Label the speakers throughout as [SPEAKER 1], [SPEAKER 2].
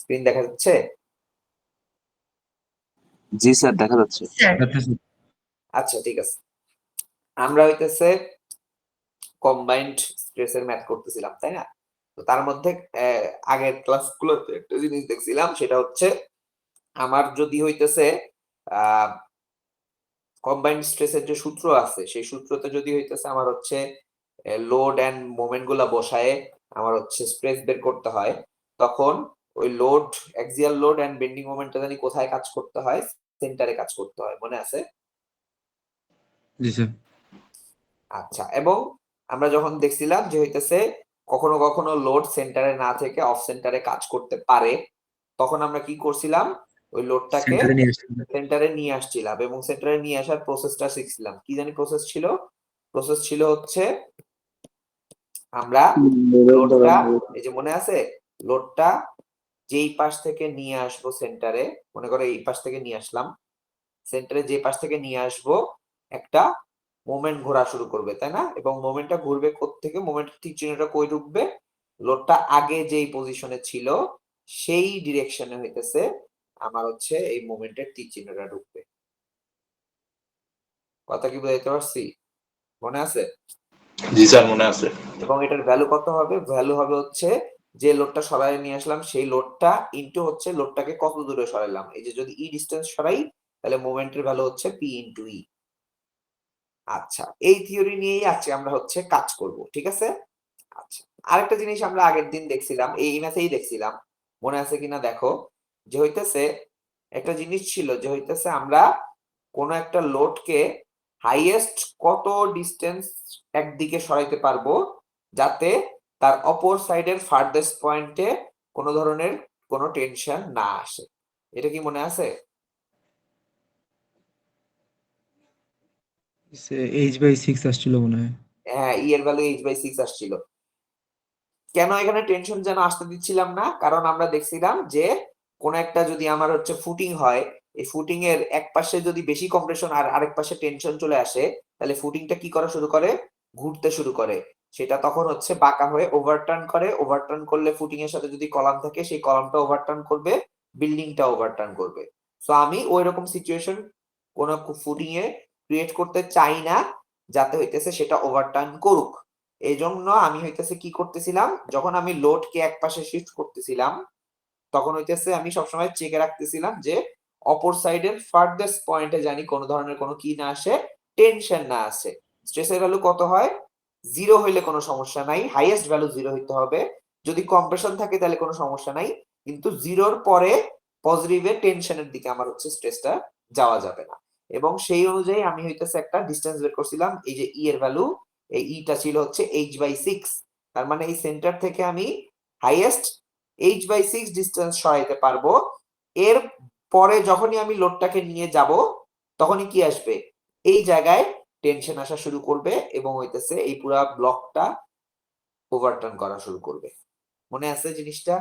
[SPEAKER 1] Screen দেখা যাচ্ছে?
[SPEAKER 2] জি sir, দেখা যাচ্ছে।
[SPEAKER 1] আচ্ছা, ঠিক আছে। আমরা হইতেছে কম্বাইন্ড স্ট্রেসের ম্যাথ করতেছিলাম, তাই না? তো তার মধ্যে আগের ক্লাসগুলোতে একটা জিনিস দেখছিলাম, সেটা হচ্ছে আমার যদি হইতেছে কম্বাইন্ড স্ট্রেসের যে সূত্র আছে, সেই সূত্রতে যদি হইতেছে আমার হচ্ছে লোড এন্ড মোমেন্ট গুলা বসায়ে আমার হচ্ছে স্ট্রেস বের করতে হয়, তখন ওই load, axial load and bending মোমেন্টটা জানি কোথায় কাজ করতে হয়? সেন্টারে কাজ করতে হয়, মনে আছে?
[SPEAKER 3] জি স্যার।
[SPEAKER 1] আচ্ছা, এবং আমরা যখন দেখছিলাম যে হইতেছে কখনো কখনো লোড সেন্টারে না থেকে অফ সেন্টারে কাজ করতে পারে, তখন আমরা কি করছিলাম? ওই লোডটাকে
[SPEAKER 3] সেন্টারে নিয়ে আসছেন।
[SPEAKER 1] সেন্টারে নিয়ে আসছিলাম এবং সেন্টারে নিয়ে আসার প্রসেসটা শিখছিলাম। কি জানি প্রসেস ছিল? প্রসেস ছিল হচ্ছে আমরা লোডটা, এই যে মনে আছে, লোডটা যেই পাশ থেকে নিয়ে আসবো সেন্টারে, মনে করো এই পাশ থেকে নিয়ে আসলাম, সেন্টারে যে পাশ থেকে নিয়ে আসবো একটা মোমেন্ট ঘোরা শুরু করবে, তাই না? এবং মোমেন্টটা ঘুরবে কোত্থেকে? মোমেন্টের ঠিক চিহ্নটা কই ঢুকবে? লোডটা আগে যেই পজিশনে ছিল সেই ডিরেকশনে হইতেছে আমার হচ্ছে এই মোমেন্টের তীর চিহ্নটা ঢুকবে। কথা কি বুঝাইতে পারছি? মনে আছে?
[SPEAKER 4] জি স্যার, মনে আছে।
[SPEAKER 1] এবং এটার ভ্যালু কত হবে? ভ্যালু হবে হচ্ছে যে লোডটা সরাই নিয়ে আসলাম সেই লোডটা ইনটু হচ্ছে লোডটাকে কত দূরে সরাইলাম। এই যে যদি ই ডিসটেন্স সরাই তাহলে মোমেন্টের ভ্যালু হচ্ছে পি ইনটু ই। আচ্ছা, এই থিওরি নিয়েই আজকে আমরা হচ্ছে কাজ করব, ঠিক আছে? আচ্ছা, আরেকটা জিনিস আমরা আগের দিন দেখছিলাম, এই ম্যাথেই দেখছিলাম, মনে আছে কিনা দেখো, যে হইতেছে একটা জিনিস ছিল যে হইতেছে আমরা কোন একটা লোডকে হাইয়েস্ট কত ডিসটেন্স একদিকে সরাইতে পারবো যাতে তার অপর সাইডের ফার্দেস্ট পয়েন্টে কোনো ধরনের কোনো টেনশন না আসে। এটা কি মনে আছে?
[SPEAKER 3] h/6 আসছিল মনে হয়।
[SPEAKER 1] হ্যাঁ, ই এর ভ্যালু h/6 আসছিল। কেন এখানে টেনশন যেন আসতে দিচ্ছিলাম না? কারণ আমরা দেখছিলাম যে কোন একটা যদি আমার হচ্ছে ফুটিং হয়, এই ফুটিং এর এক পাশে যদি বেশি কম্প্রেশন আর আরেক পাশে টেনশন চলে আসে, তাহলে ফুটিংটা কি করা শুরু করে? ঘুরতে শুরু করে। সেটা তখন হচ্ছে বাঁকা হয়ে ওভারটার্ন করে, ওভারটার্ন করলে ফুটিং এর সাথে যদি কলাম থাকে সেই কলামটা ওভারটার্ন করবে, বিল্ডিংটা ওভারটার্ন করবে। সো আমি ওই রকম সিচুয়েশন কোন ফুটিং এ ক্রিয়েট করতে চাই না, যাতে হইতেছে সেটা ওভারটার্ন করুক। এই জন্য আমি হইতেছে কি করতেছিলাম, যখন আমি লোডকে এক পাশে শিফট করতেছিলাম তখন হইতেছে আমি সবসময় চেকে রাখতেছিলাম যে অপর সাইডের ফার্দেস্ট পয়েন্টে জানি কোন ধরনের কোনো কি না আসে, টেনশন না আসে। স্ট্রেসের ভ্যালু কত হয়? 0 হইলে কোনো সমস্যা নাই, হাইয়েস্ট ভ্যালু 0 হইতে হবে। যদি কম্প্রেশন থাকে তাহলে কোনো সমস্যা নাই, কিন্তু 0-র পরে পজিটিভে টেনশনের দিকে আমার হচ্ছে স্ট্রেসটা যাওয়া যাবে না। এবং সেই অনুযায়ী আমি হইতেছে একটা ডিসটেন্স বের করছিলাম। এই যে ই এর ভ্যালু, এই ইটা ছিল হচ্ছে h/6। তার মানে এই সেন্টার থেকে আমি হাইয়েস্ট h/6 ডিসটেন্স সরাইতে পারবো। এর পরে যখনই আমি লোডটাকে নিয়ে যাব তখনই কি আসবে? এই জায়গায় টেনশন আসা শুরু করবে এবং হইতেছে এই পুরা ব্লকটা ওভারটার্ন করা শুরু করবে। মনে আছে জিনিসটা?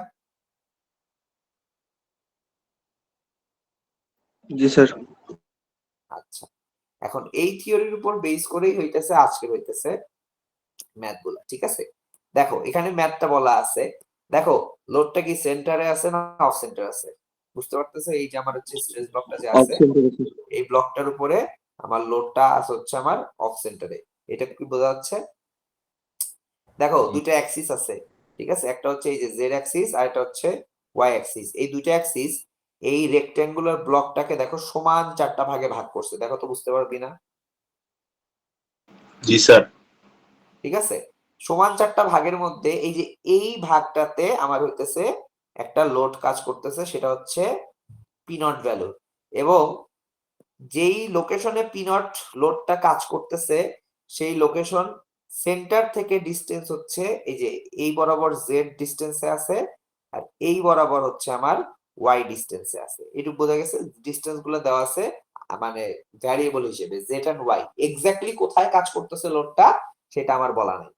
[SPEAKER 2] জি স্যার।
[SPEAKER 1] আচ্ছা, এখন এই থিওরির উপর বেস করেই হইতেছে আজকে হইতেছে ম্যাথ গুলা, ঠিক আছে? দেখো এখানে ম্যাথটা বলা আছে, দেখো লোডটা কি সেন্টারে আছে না অফ সেন্টার আছে? বুঝতে পারতেছো? এই যে আমার হচ্ছে স্ট্রেস ব্লকটা যে আছে, এই ব্লকটার উপরে আমার লোডটা আছে হচ্ছে আমার অফ সেন্টারে। এটা কি বোঝা যাচ্ছে? দেখো দুইটা অ্যাক্সিস আছে, ঠিক আছে? একটা হচ্ছে এই যে জেড অ্যাক্সিস আর একটা হচ্ছে ওয়াই অ্যাক্সিস। এই দুইটা অ্যাক্সিস এই রেক্ট্যাঙ্গুলার ব্লকটাকে দেখো সমান 4টা ভাগে ভাগ করছে, দেখো তো বুঝতে পারবি না?
[SPEAKER 4] জি স্যার।
[SPEAKER 1] ঠিক আছে, সমান 4টা ভাগের মধ্যে এই যে এই ভাগটাতে আমার হইতেছে একটা লোড কাজ করতেছে, সেটা হচ্ছে পি নট ভ্যালু। এবং যেই লোকেশনে পি নট লোডটা কাজ করতেছে সেই লোকেশন সেন্টার থেকে ডিস্টেন্স হচ্ছে এই যে এই বরাবর জেড ডিস্টেন্সে আছে আর এই বরাবর হচ্ছে আমার ওয়াই ডিস্টেন্সে আছে। এটুকু বোঝা গেছে? ডিস্টেন্স গুলো দেওয়া আছে মানে ভ্যারিয়েবল হিসেবে জেড এন্ড ওয়াই। এক্স্যাক্টলি কোথায় কাজ করতেছে লোডটা সেটা আমার বলা নেই।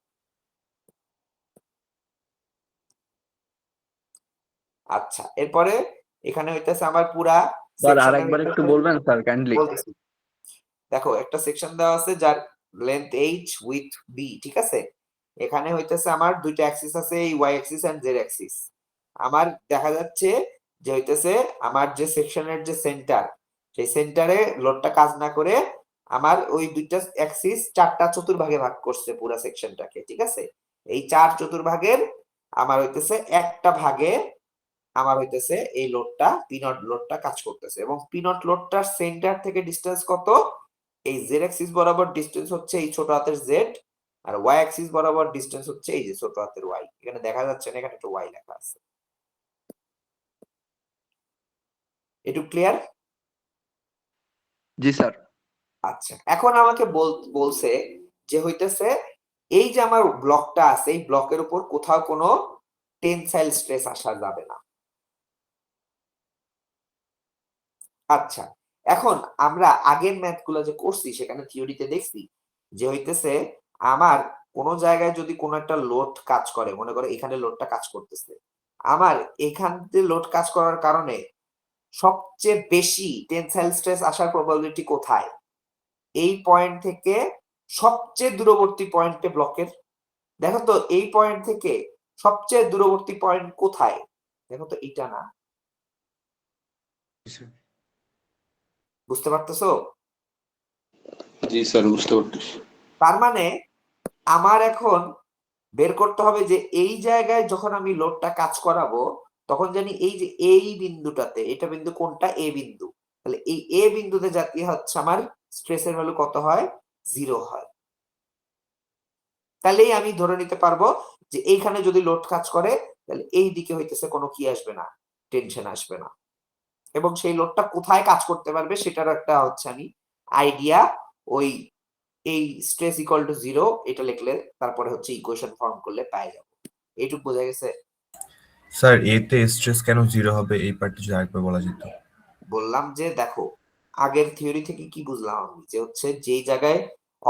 [SPEAKER 1] আচ্ছা, এরপরে এখানে হইতেছে আমার পুরা
[SPEAKER 2] স্যার আরেকবার একটু বলবেন স্যার কাইন্ডলি।
[SPEAKER 1] বলতেছি। দেখো একটা সেকশন দেওয়া আছে যার লেন্থ h উইথ b, ঠিক আছে? এখানে হইতেছে আমার দুইটা অ্যাক্সিস আছে, এই y axis and z axis. আমার দেখা যাচ্ছে যে হইতেছে আমার যে সেকশনের যে সেন্টার, সেই সেন্টারে লোডটা কাজ না করে আমার ওই দুইটা অ্যাক্সিস 4টা চতুর্ভাগে ভাগ করছে পুরো সেকশনটাকে, ঠিক আছে? এই 4 চতুর্ভাগের আমার হইতেছে একটা ভাগে আমার হইতেছে এই লোডটা পিনট লোডটা কাজ করতেছে, এবং পিনট লোডটার সেন্টার থেকে ডিসটেন্স কত? এই জেড অ্যাক্সিস বরাবর ডিসটেন্স হচ্ছে এই ছোট হাতের জেড, আর ওয়াই অ্যাক্সিস বরাবর ডিসটেন্স হচ্ছে এই যে ছোট হাতের ওয়াই। এখানে দেখা যাচ্ছে না, এখানে একটা ওয়াই লেখা আছে। একটু ক্লিয়ার?
[SPEAKER 2] জি স্যার।
[SPEAKER 1] আচ্ছা, এখন আমাকে বলছে যে হইতেছে এই যে আমার ব্লকটা আছে, এই ব্লকের উপর কোথাও কোনো টেনসাইল স্ট্রেস আসা যাবে না। আচ্ছা, এখন আমরা আগের ম্যাথ গুলো যে করছি সেখানে থিওরিতে দেখছি যে হইতেছে আমার কোন জায়গায় যদি কোনো একটা লোড কাজ করে, মনে করো এখানে লোডটা কাজ করতেছে, আমার এখান থেকে লোড কাজ করার কারণে সবচেয়ে বেশি টেনসাইল স্ট্রেস আসার প্রবাবিলিটি কোথায়? এই পয়েন্ট থেকে সবচেয়ে দূরবর্তী পয়েন্টে ব্লকের। দেখো তো এই পয়েন্ট থেকে সবচেয়ে দূরবর্তী পয়েন্ট কোথায়? দেখো তো এটা না,
[SPEAKER 3] জি স্যার।
[SPEAKER 1] বুঝতে পারতেছো?
[SPEAKER 4] জি স্যার, বুঝতে পারতেছি।
[SPEAKER 1] তার মানে আমার এখন বের করতে হবে যে এই জায়গায় যখন আমি লোডটা কাজ করাবো তখন জানি এই যে এই বিন্দুটাতে, এটা বিন্দু কোনটা? এ বিন্দু। তাহলে এই এ বিন্দুতে জাতীয় হচ্ছে আমার স্ট্রেসের ভ্যালু কত হয়? 0 হয়। তাহলেই আমি ধরে নিতে পারবো যে এইখানে যদি লোড কাজ করে তাহলে এই দিকে হইতেছে কোনো কি আসবে না, টেনশন আসবে না। এবং সেই লোডটা কোথায় কাজ করতে পারবে সেটার একটা হচ্ছে আমি আইডিয়া ওই এই স্ট্রেস ইকুয়াল টু 0 এটা লিখলে তারপরে হচ্ছে ইকুয়েশন ফর্ম করলে পেয়ে যাবো। এইটুকু বোঝা গেছে?
[SPEAKER 5] স্যার এতে স্ট্রেস কেন জিরো হবে এই পার্টটা যদি আরেকবার বলা যেত।
[SPEAKER 1] বললাম যে দেখো আগের থিওরি থেকে কি বুঝলাম আমি, যে হচ্ছে যেই জায়গায়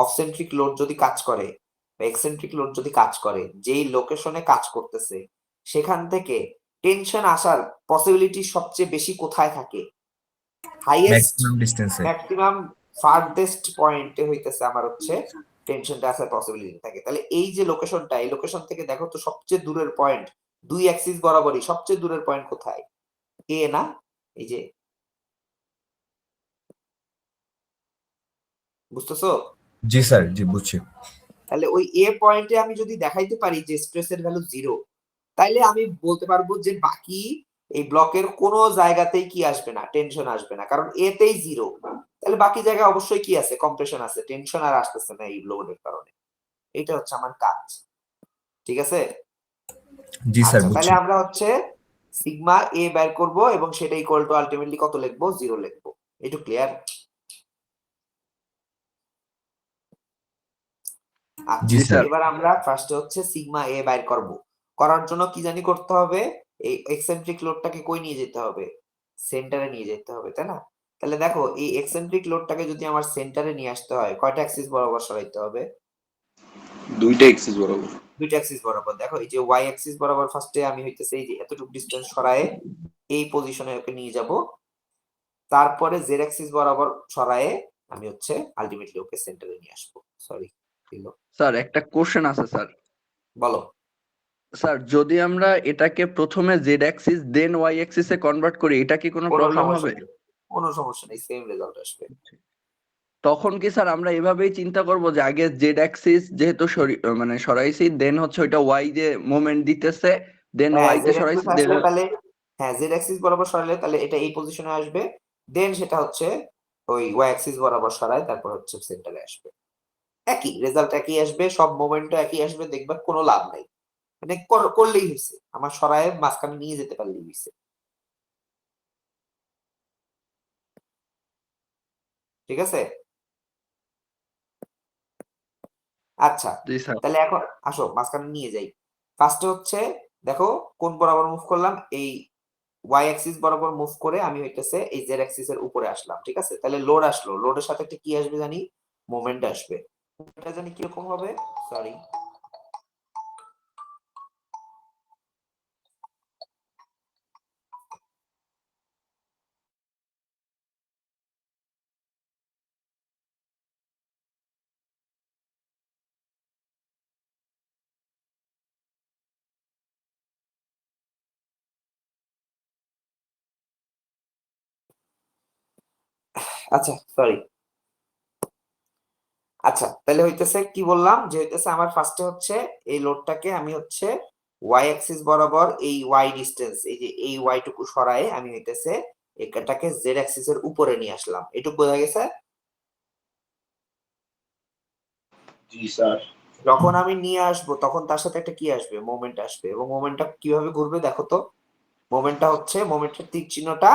[SPEAKER 1] অফসেন্ট্রিক লোড যদি কাজ করে বা এক্সেন্ট্রিক লোড যদি কাজ করে, যেই লোকেশনে কাজ করতেছে সেখান থেকে টেনশন আসার পসিবিলিটি সবচেয়ে বেশি কোথায় থাকে? হাইয়েস্ট
[SPEAKER 5] ম্যাক্সিমাম ডিস্টেন্সে।
[SPEAKER 1] ম্যাক্সিমাম ফারদেস্ট পয়েন্টে হইতেছে আমার হচ্ছে টেনশনটা আসার পসিবিলিটি থাকে। তাহলে এই যে লোকেশনটা, এই লোকেশন থেকে দেখো তো সবচেয়ে দূরের পয়েন্ট, দুই অ্যাক্সিস বরাবরই সবচেয়ে দূরের পয়েন্ট কোথায়? এ না? এই যে, বুঝতেছো?
[SPEAKER 5] জি স্যার, জি বুঝছি।
[SPEAKER 1] তাহলে ওই এ পয়েন্টে আমি যদি দেখাইতে পারি যে স্ট্রেসের ভ্যালু 0, তাইলে আমি বলতে পারবো যে বাকি এই ব্লকের কোনো জায়গাতেই কি আসবে না, টেনশন আসবে না, কারণ এতেই 0। তাহলে বাকি জায়গায় অবশ্যই কি আছে? কম্প্রেশন আছে, টেনশন আর আসতেছে না এই লোডের কারণে। এটা হচ্ছে আমার কাজ, ঠিক আছে?
[SPEAKER 5] জি স্যার
[SPEAKER 1] আচ্ছা, তাহলে
[SPEAKER 5] বুঝছি।
[SPEAKER 1] আমরা হচ্ছে সিগমা এ বের করব এবং সেটা ইকুয়াল টু আলটিমেটলি কত লিখবো? 0 লিখবো। একটু ক্লিয়ার?
[SPEAKER 5] জি
[SPEAKER 1] আচ্ছা,
[SPEAKER 2] জি
[SPEAKER 5] স্যার।
[SPEAKER 2] স্যার।
[SPEAKER 1] এবার আমরা ফার্স্টে হচ্ছে সিগমা এ বাইর করব। করার জন্য কি জানি করতে হবে? এই এক্সেন্ট্রিক লোডটাকে কই নিয়ে যেতে হবে? সেন্টারে নিয়ে যেতে হবে, তাই না? তাহলে দেখো এই এক্সেন্ট্রিক লোডটাকে যদি আমার সেন্টারে নিয়ে আসতে হয় কয়টা অ্যাক্সিস বরাবর সরাইতে হবে?
[SPEAKER 4] দুইটা এক্সিস বরাবর।
[SPEAKER 1] দুইটা অ্যাক্সিস বরাবর। দেখো এই যে ওয়াই অ্যাক্সিস বরাবর ফার্স্টে আমি হইতেছে এই যে এতটুকু ডিসটেন্স সরায়ে এই পজিশনে ওকে নিয়ে যাব, তারপরে জেড অ্যাক্সিস বরাবর সরায়ে আমি হচ্ছে আলটিমেটলি ওকে সেন্টারে নিয়ে আসবো। সরি,
[SPEAKER 2] স্যার একটা কোশ্চেন আছে স্যার।
[SPEAKER 1] বলো।
[SPEAKER 2] স্যার যদি আমরা এটাকে প্রথমে জেড অ্যাক্সিস দেন ওয়াই অ্যাক্সিসে কনভার্ট করি এটা কি কোনো
[SPEAKER 1] কোনো
[SPEAKER 2] প্রবলেম
[SPEAKER 1] সমস্যা
[SPEAKER 2] হবে?
[SPEAKER 1] নেই, কোনো সমস্যা নেই, সেম রেজাল্ট আসবে।
[SPEAKER 2] তখন কি স্যার আমরা এভাবেই চিন্তা করব যে আগে জেড অ্যাক্সিস যেহেতু মানে সরাইছি দেন হচ্ছে ওইটা ওয়াই যে মোমেন্ট দিতেছে দেন
[SPEAKER 1] হ্যাঁ,
[SPEAKER 2] ওয়াই তে
[SPEAKER 1] জেড অ্যাক্সিস
[SPEAKER 2] সরাইছি দেন।
[SPEAKER 1] আসলে তাহলে, হ্যাঁ জেড অ্যাক্সিস বরাবর সরালে তাহলে এটা এই পজিশনে আসবে, দেন সেটা হচ্ছে ওই ওয়াই অ্যাক্সিস বরাবর সরায় তারপর হচ্ছে সেন্টারে আসবে। একই রেজাল্ট, একই আসবে, সব মোমেন্টও একই আসবে, দেখবা কোনো লাভ নাই। মানে করলেই হয়েছে, আমার সরায় মাঝখানে নিয়ে যেতে পারলেই হয়েছে, ঠিক আছে? আচ্ছা,
[SPEAKER 2] জি স্যার।
[SPEAKER 1] তাহলে এখন আসো মাঝখানে নিয়ে যাই। ফার্স্টে হচ্ছে দেখো কোন বরাবর মুভ করলাম, এই ওয়াই অ্যাক্সিস বরাবর মুভ করে আমি হইতেছে এই জেড অ্যাক্সিস এর উপরে আসলাম, ঠিক আছে? তাহলে লোড আসলো, লোডের সাথে একটা কি আসবে জানি? মোমেন্ট আসবে। এটা জানি কিরকম হবে? সরি, আচ্ছা সরি, আচ্ছা তাহলে হইতেছে কি বললাম যে হইতেছে আমার ফার্স্টে হচ্ছে এই লোডটাকে আমি হচ্ছে ওয়াই অ্যাক্সিস বরাবর এই ওয়াই ডিস্টেন্স, এই যে এই ওয়াই টুকু সরায়ে আমি হইতেছে এটাকে জেড অ্যাক্সিস এর উপরে নিয়ে আসলাম। এটুকু বোঝা গেছে?
[SPEAKER 4] জি স্যার।
[SPEAKER 1] যখন আমি নিয়ে আসবো তখন তার সাথে একটা কি আসবে, মোমেন্ট আসবে, এবং মোমেন্টটা কিভাবে ঘুরবে দেখো তো। মোমেন্টটা হচ্ছে, মোমেন্টের তীর চিহ্নটা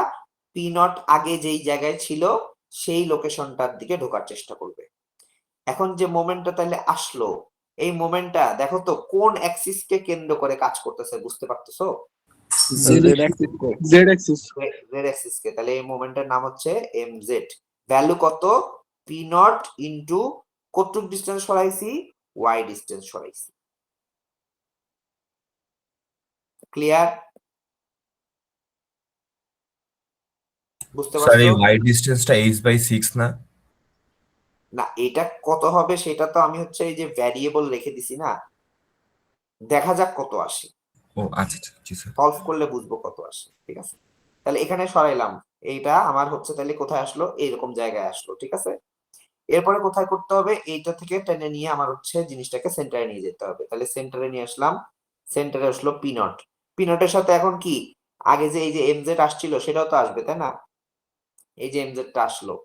[SPEAKER 1] পি নট আগে যেই জায়গায় ছিল সেই লোকেশনটার দিকে ঢোকার চেষ্টা করবে। এখন যে মোমেন্টটা তাহলে আসলো, এই মোমেন্টটা দেখো তো কোন অ্যাক্সিস কে কেন্দ্র করে কাজ করতেছে, বুঝতে পারতেছো?
[SPEAKER 2] Z axis
[SPEAKER 3] Z axis
[SPEAKER 1] Z axis কে। তাহলে এই মোমেন্টের নাম হচ্ছে এম জেড। ভ্যালু কত? পি নট ইন্টু কতটুক ডিস্টেন্স সরাইছি, ওয়াই ডিস্টেন্স সরাইছি। ক্লিয়ার? বুঝতে
[SPEAKER 5] স্যার
[SPEAKER 1] পারছো?
[SPEAKER 5] এই ওয়াই ডিস্টেন্সটা h/6 না?
[SPEAKER 1] না, এটা কত হবে সেটা তো আমি হচ্ছে এই যে ভ্যারিয়েবল রেখে দিছি না, দেখা যাক কত আসে,
[SPEAKER 5] ও আচ্ছা আচ্ছা, জি স্যার।
[SPEAKER 1] সলভ করলে বুঝবো কত আসে। ঠিক আছে, তাহলে এখানে সরাইলাম, এইটা আমার হচ্ছে তাহলে কোথায় আসলো, এইরকম জায়গায় আসলো। ঠিক আছে, এরপরে কোথায় করতে হবে, এইটা থেকে টেনে নিয়ে আমার হচ্ছে জিনিসটাকে সেন্টারে নিয়ে যেতে হবে। তাহলে সেন্টারে নিয়ে আসলাম, সেন্টারে আসলো পি নট। পি নটের সাথে এখন কি, আগে যে এই যে এমজেড আসছিল সেটাও তো আসবে তাই না, এই যে এমজেডটা আসলো,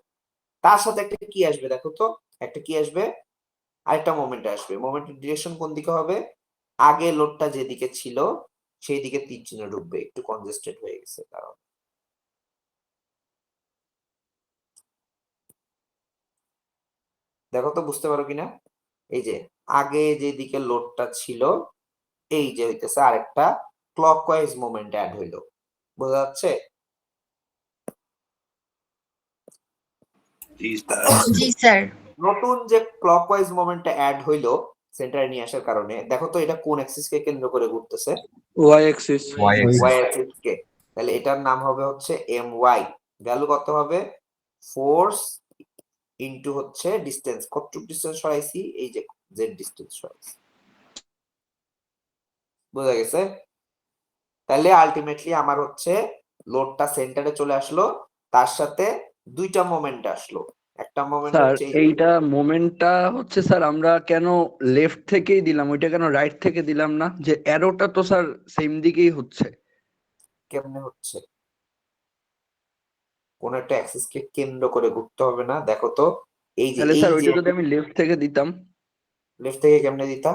[SPEAKER 1] তার সাথে একটা কি আসবে দেখো তো, একটা কি আসবে, আরেকটা মোমেন্ট আসবে। মোমেন্টের ডিরেকশন কোন দিকে হবে, আগে লোডটা যেদিকে ছিল সেই দিকে তীর চিহ্ন ঢুকবে। একটু কনজেস্টেড হয়ে গেছে কারণ, দেখো তো বুঝতে পারো কিনা। এই যে আগে যেদিকে লোডটা ছিল, এই যে হইতেছে আরেকটা ক্লকওয়াইজ মোমেন্ট অ্যাড হইলো, বোঝা যাচ্ছে?
[SPEAKER 4] জি স্যার।
[SPEAKER 6] জি স্যার।
[SPEAKER 1] নতুন যে ক্লকওয়াইজ মোমেন্টটা অ্যাড হইলো সেন্টারে নিয়ে আসার কারণে, দেখো তো এটা কোন অ্যাক্সিস কে কেন্দ্র করে ঘুরতেছে,
[SPEAKER 3] Y axis
[SPEAKER 5] Y
[SPEAKER 1] Y
[SPEAKER 5] axis.
[SPEAKER 1] Axis কে। তাহলে এটার নাম হবে হচ্ছে এম ওয়াই। ভ্যালু কত হবে, ফোর্স ইনটু হচ্ছে ডিসটেন্স, কতটুকু ডিসটেন্স সরাইছি, এই যে জেড ডিসটেন্স সরাইছি। বোঝা গেছে? তাহলে আলটিমেটলি আমার হচ্ছে লোডটা সেন্টারে চলে আসলো, তার সাথে দুইটা মোমেন্ট আসলো। একটা মোমেন্ট
[SPEAKER 2] স্যার
[SPEAKER 1] হচ্ছে
[SPEAKER 2] এইটা মোমেন্টটা হচ্ছে স্যার আমরা কেন লেফট থেকেই দিলাম, ওইটা কেন রাইট থেকে দিলাম না? যে অ্যারোটা তো স্যার সেম দিকেই হচ্ছে।
[SPEAKER 1] কেমনে হচ্ছে, কোন একটা অ্যাক্সিস কে কেন্দ্র করে ঘুরতে হবে না, দেখো তো এই যে
[SPEAKER 2] তাহলে
[SPEAKER 1] এই
[SPEAKER 2] স্যার
[SPEAKER 1] যে
[SPEAKER 2] ওইটা যদি আমি লেফট থেকে দিতাম,
[SPEAKER 1] লেফট থেকে কেমনে দিতা,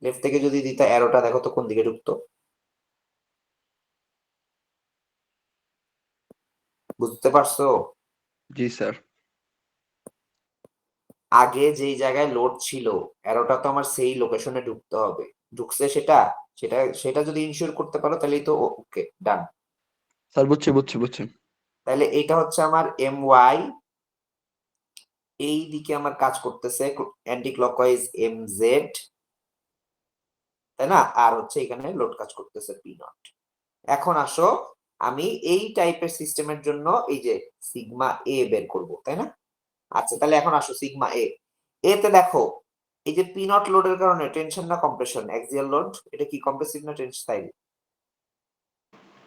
[SPEAKER 1] লেফট থেকে যদি দিতা অ্যারোটা দেখো তো কোন দিকে ঢুকতো, বুঝতে পারছো?
[SPEAKER 2] জি স্যার।
[SPEAKER 1] আগে যেই জায়গায় লোড ছিল অ্যারোটা তো আমার সেই লোকেশনে ঢুকতে হবে, ঢুকছে সেটা, সেটা সেটা যদি ইনশিওর করতে পারো তাহলেই তো ওকে ডান।
[SPEAKER 2] স্যার বুঝছি বুঝছি বুঝছি।
[SPEAKER 1] তাহলে এটা হচ্ছে আমার এম ওয়াই, এই দিকে আমার কাজ করতেছে অ্যান্টি ক্লকওয়াইজ এম জেড, তাই না, আর হচ্ছে এখানে লোড কাজ করতেছে পি নট। এখন আসো, আমি এই টাইপের সিস্টেমের জন্য এই যে সিগমা এ বের করব, তাই না? আচ্ছা তাহলে এখন আসো সিগমা এ, এতে দেখো এই যে পি নট লোডের কারণে টেনশন না কম্প্রেশন, অ্যাক্সিয়াল লোড, এটা কি কম্প্রেসিভ না টেনসাইল?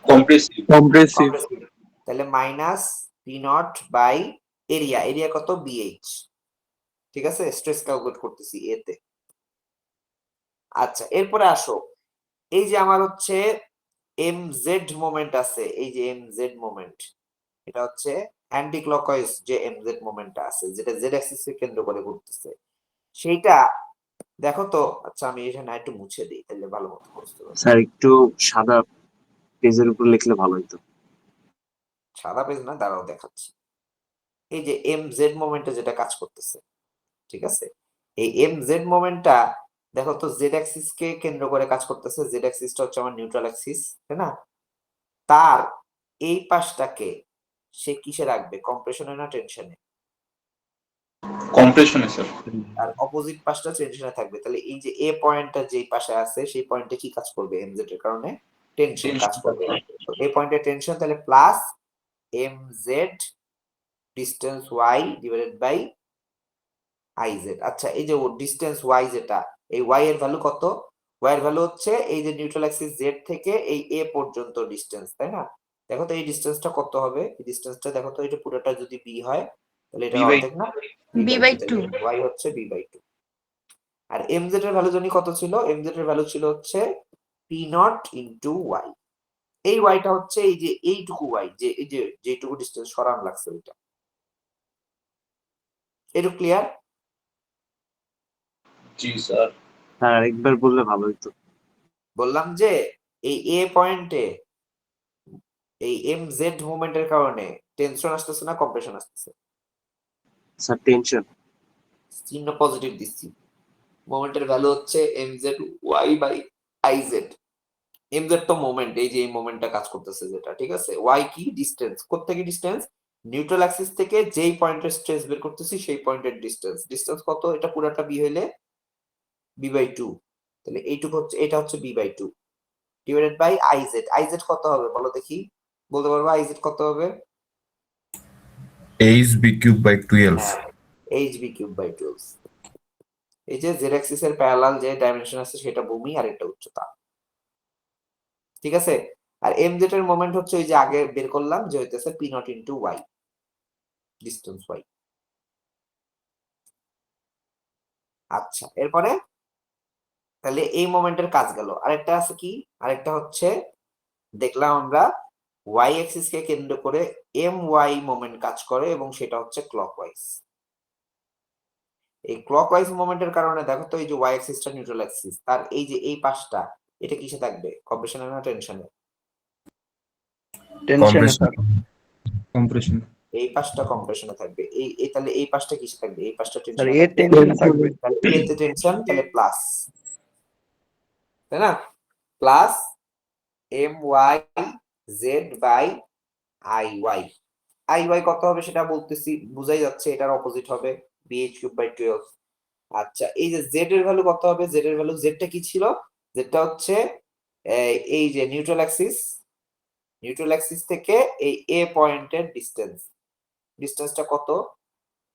[SPEAKER 4] কম্প্রেসিভ।
[SPEAKER 3] কম্প্রেসিভ
[SPEAKER 1] তাহলে minus P not by area, area কত, বিএইচ। ঠিক আছে, স্ট্রেস ক্যালকুলেট করতেছি এতে। আচ্ছা এরপরে আসো, এই যে আমার হচ্ছে এম জেড মোমেন্ট আছে, এই যে এম জেড মোমেন্ট, এটা হচ্ছে অ্যান্টি ক্লকওয়াইজ যে এম জেড মোমেন্টটা আছে যেটা জেড অ্যাক্সিস কে কেন্দ্র করে ঘুরতেছে, সেইটা দেখো তো। আচ্ছা আমি এখানে একটু মুছে দিই তাহলে ভালো মতো বুঝতে পারবো।
[SPEAKER 7] স্যার একটু সাদা পেজের উপর লিখলে ভালো হতো।
[SPEAKER 1] সাদা পেজ না, দাঁড়াও দেখাচ্ছি। এই যে এম জেড মোমেন্টে যেটা কাজ করতেছে, ঠিক আছে, এই এম জেড মোমেন্টটা দেখো তো জেড অ্যাক্সিস কে কেন্দ্র করে কাজ করতেছে, জেড অ্যাক্সিসটা হচ্ছে আমার নিউট্রাল অ্যাক্সিস, তাই না? তার এই পাশটাকে সে কিসে রাখবে, কম্প্রেশনে না টেনশনে?
[SPEAKER 4] কম্প্রেশনে স্যার।
[SPEAKER 1] আর অপোজিট পাশটা টেনশনে থাকবে। তাহলে এই যে এ পয়েন্টটা যেই পাশে আছে সেই পয়েন্টে কি কাজ করবে, এমজেড এর কারণে টেনশন কাজ করবে। তো এই পয়েন্টে টেনশন, তাহলে plus MZ distance Y divided by IZ. আচ্ছা এই যে ডিসটেন্স ওয়াই যেটা, এই ওয়াই এর ভ্যালু কত, ওয়াই এর ভ্যালু হচ্ছে এই যে নিউট্রাল অ্যাক্সিস জেড থেকে এই এ পর্যন্ত ডিসটেন্স, তাই না? দেখো তো এই ডিস্টেন্সটা কত হবে, এই ডিস্টেন্সটা দেখো তো, এটা পুরোটা যদি বি হয় তাহলে এটা
[SPEAKER 7] B by
[SPEAKER 1] অর্ধেক না,
[SPEAKER 6] B/2
[SPEAKER 1] ওয়াই হচ্ছে বি/2। আর এমজেড এর ভ্যালু জানি কত ছিল, এমজেড এর ভ্যালু ছিল হচ্ছে পি নট ইন্টু ওয়াই। এই ওয়াইটা হচ্ছে এই যে এইটুকু ওয়াই, যে এই যে যেটুকু ডিস্টেন্স সরান লাগছে ওইটা। এটা ক্লিয়ার?
[SPEAKER 4] जी सर।
[SPEAKER 7] স্যার আরেকবার বললে ভালো হতো।
[SPEAKER 1] বললাম যে এই এ পয়েন্টে এই এম জেড মুভমেন্টের কারণে টেনশন আসতেছে না কম্প্রেশন আসতেছে?
[SPEAKER 7] Sir tension.
[SPEAKER 1] চিহ্ন পজিটিভ দিচ্ছি। মোমেন্টের ভ্যালু হচ্ছে M Z Y by I Z. M Z তো মোমেন্ট, এই যে এই মোমেন্টটা কাজ করতেছে যেটা, ঠিক আছে। ওয়াই কি? ডিস্টেন্স। কোত্থেকে ডিস্টেন্স? নিউট্রাল অ্যাক্সিস থেকে যেই পয়েন্টের স্ট্রেস বের করতেছি সেই পয়েন্টের ডিস্টেন্স। ডিস্টেন্স কত? এটা পুরোটা বি হইলে বি/2, তাহলে এইটুকু হচ্ছে, এটা হচ্ছে বি/2 divided by I Z. I Z কত হবে বলো দেখি, বলতে পারবো আই জেড কত হবে?
[SPEAKER 5] hb³/12।
[SPEAKER 1] হ্যাঁ, hb³/12। এই যে জেড অ্যাক্সিস এর প্যারালাল যে ডাইমেনশন আছে সেটা ভূমি আর এটা উচ্চতা, ঠিক আছে। আর এম জেড এর মোমেন্ট হচ্ছে ওই যে আগে বের করলাম যে হইতেছে P not into Y, distance Y. আচ্ছা, এরপরে তাহলে এই মোমেন্টের কাজ গেল। আরেকটা আছে কি? আরেকটা হচ্ছে দেখলাম আমরা ওয়াই অ্যাক্সিস কে কেন্দ্র করে এম ওয়াই মোমেন্ট কাজ করে এবং সেটা হচ্ছে ক্লকওয়াইজ। এই ক্লকওয়াইজ মোমেন্টের কারণে দেখো তো এই যে ওয়াই অ্যাক্সিসটা নিউট্রাল অ্যাক্সিস, তার এই যে এই পাশটা এটা কিসে থাকবে? কম্প্রেশনে না টেনশনে?
[SPEAKER 2] টেনশনে স্যার।
[SPEAKER 3] compression
[SPEAKER 1] এই পাশটা কম্প্রেশনে থাকবে। এই তাহলে এই পাশটা কিসে থাকবে? এই পাশটা
[SPEAKER 2] স্যার
[SPEAKER 1] টেনশনে
[SPEAKER 2] এ
[SPEAKER 1] থাকবে।
[SPEAKER 2] টেনশনে থাকবে।
[SPEAKER 1] তাহলে এতে টেনশন, তাহলে প্লাস, তাই না? Plus M Y Z by I Y. I Y কত হবে সেটা বলতেছি, বুঝাই যাচ্ছে এটার অপোজিট হবে bh³/12। আচ্ছা, এই যে জেড এর ভ্যালু কত হবে? জেড এর ভ্যালু, জেডটা কি ছিল? জেডটা হচ্ছে এই যে নিউট্রাল অ্যাক্সিস, নিউট্রাল অ্যাক্সিস থেকে এই এ পয়েন্টের ডিস্টেন্স। ডিস্টেন্সটা কত?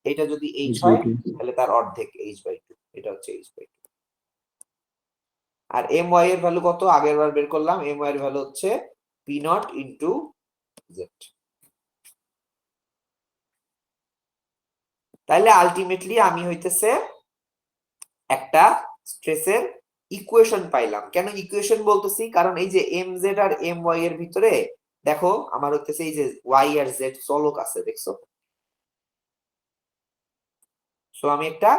[SPEAKER 1] এটা যদি এইচ হয় তাহলে তার অর্ধেক h/2, এটা হচ্ছে h/2। আর এম ওয়াই এর ভ্যালু কত? আগের বার বের করলাম, এম ওয়াই এর ভ্যালু হচ্ছে পি নট ইন্টু জেড। তাহলে আলটিমেটলি আমি হইতেছে একটা স্ট্রেসের ইকুয়েশন পাইলাম। কেন ইকুয়েশন বলতেছি? কারণ এই যে এম জেড আর এম ওয়াই এর ভিতরে দেখো আমার হইতেছে এই যে ওয়াই আর জেড চলক আছে, দেখছো? সো আমি একটা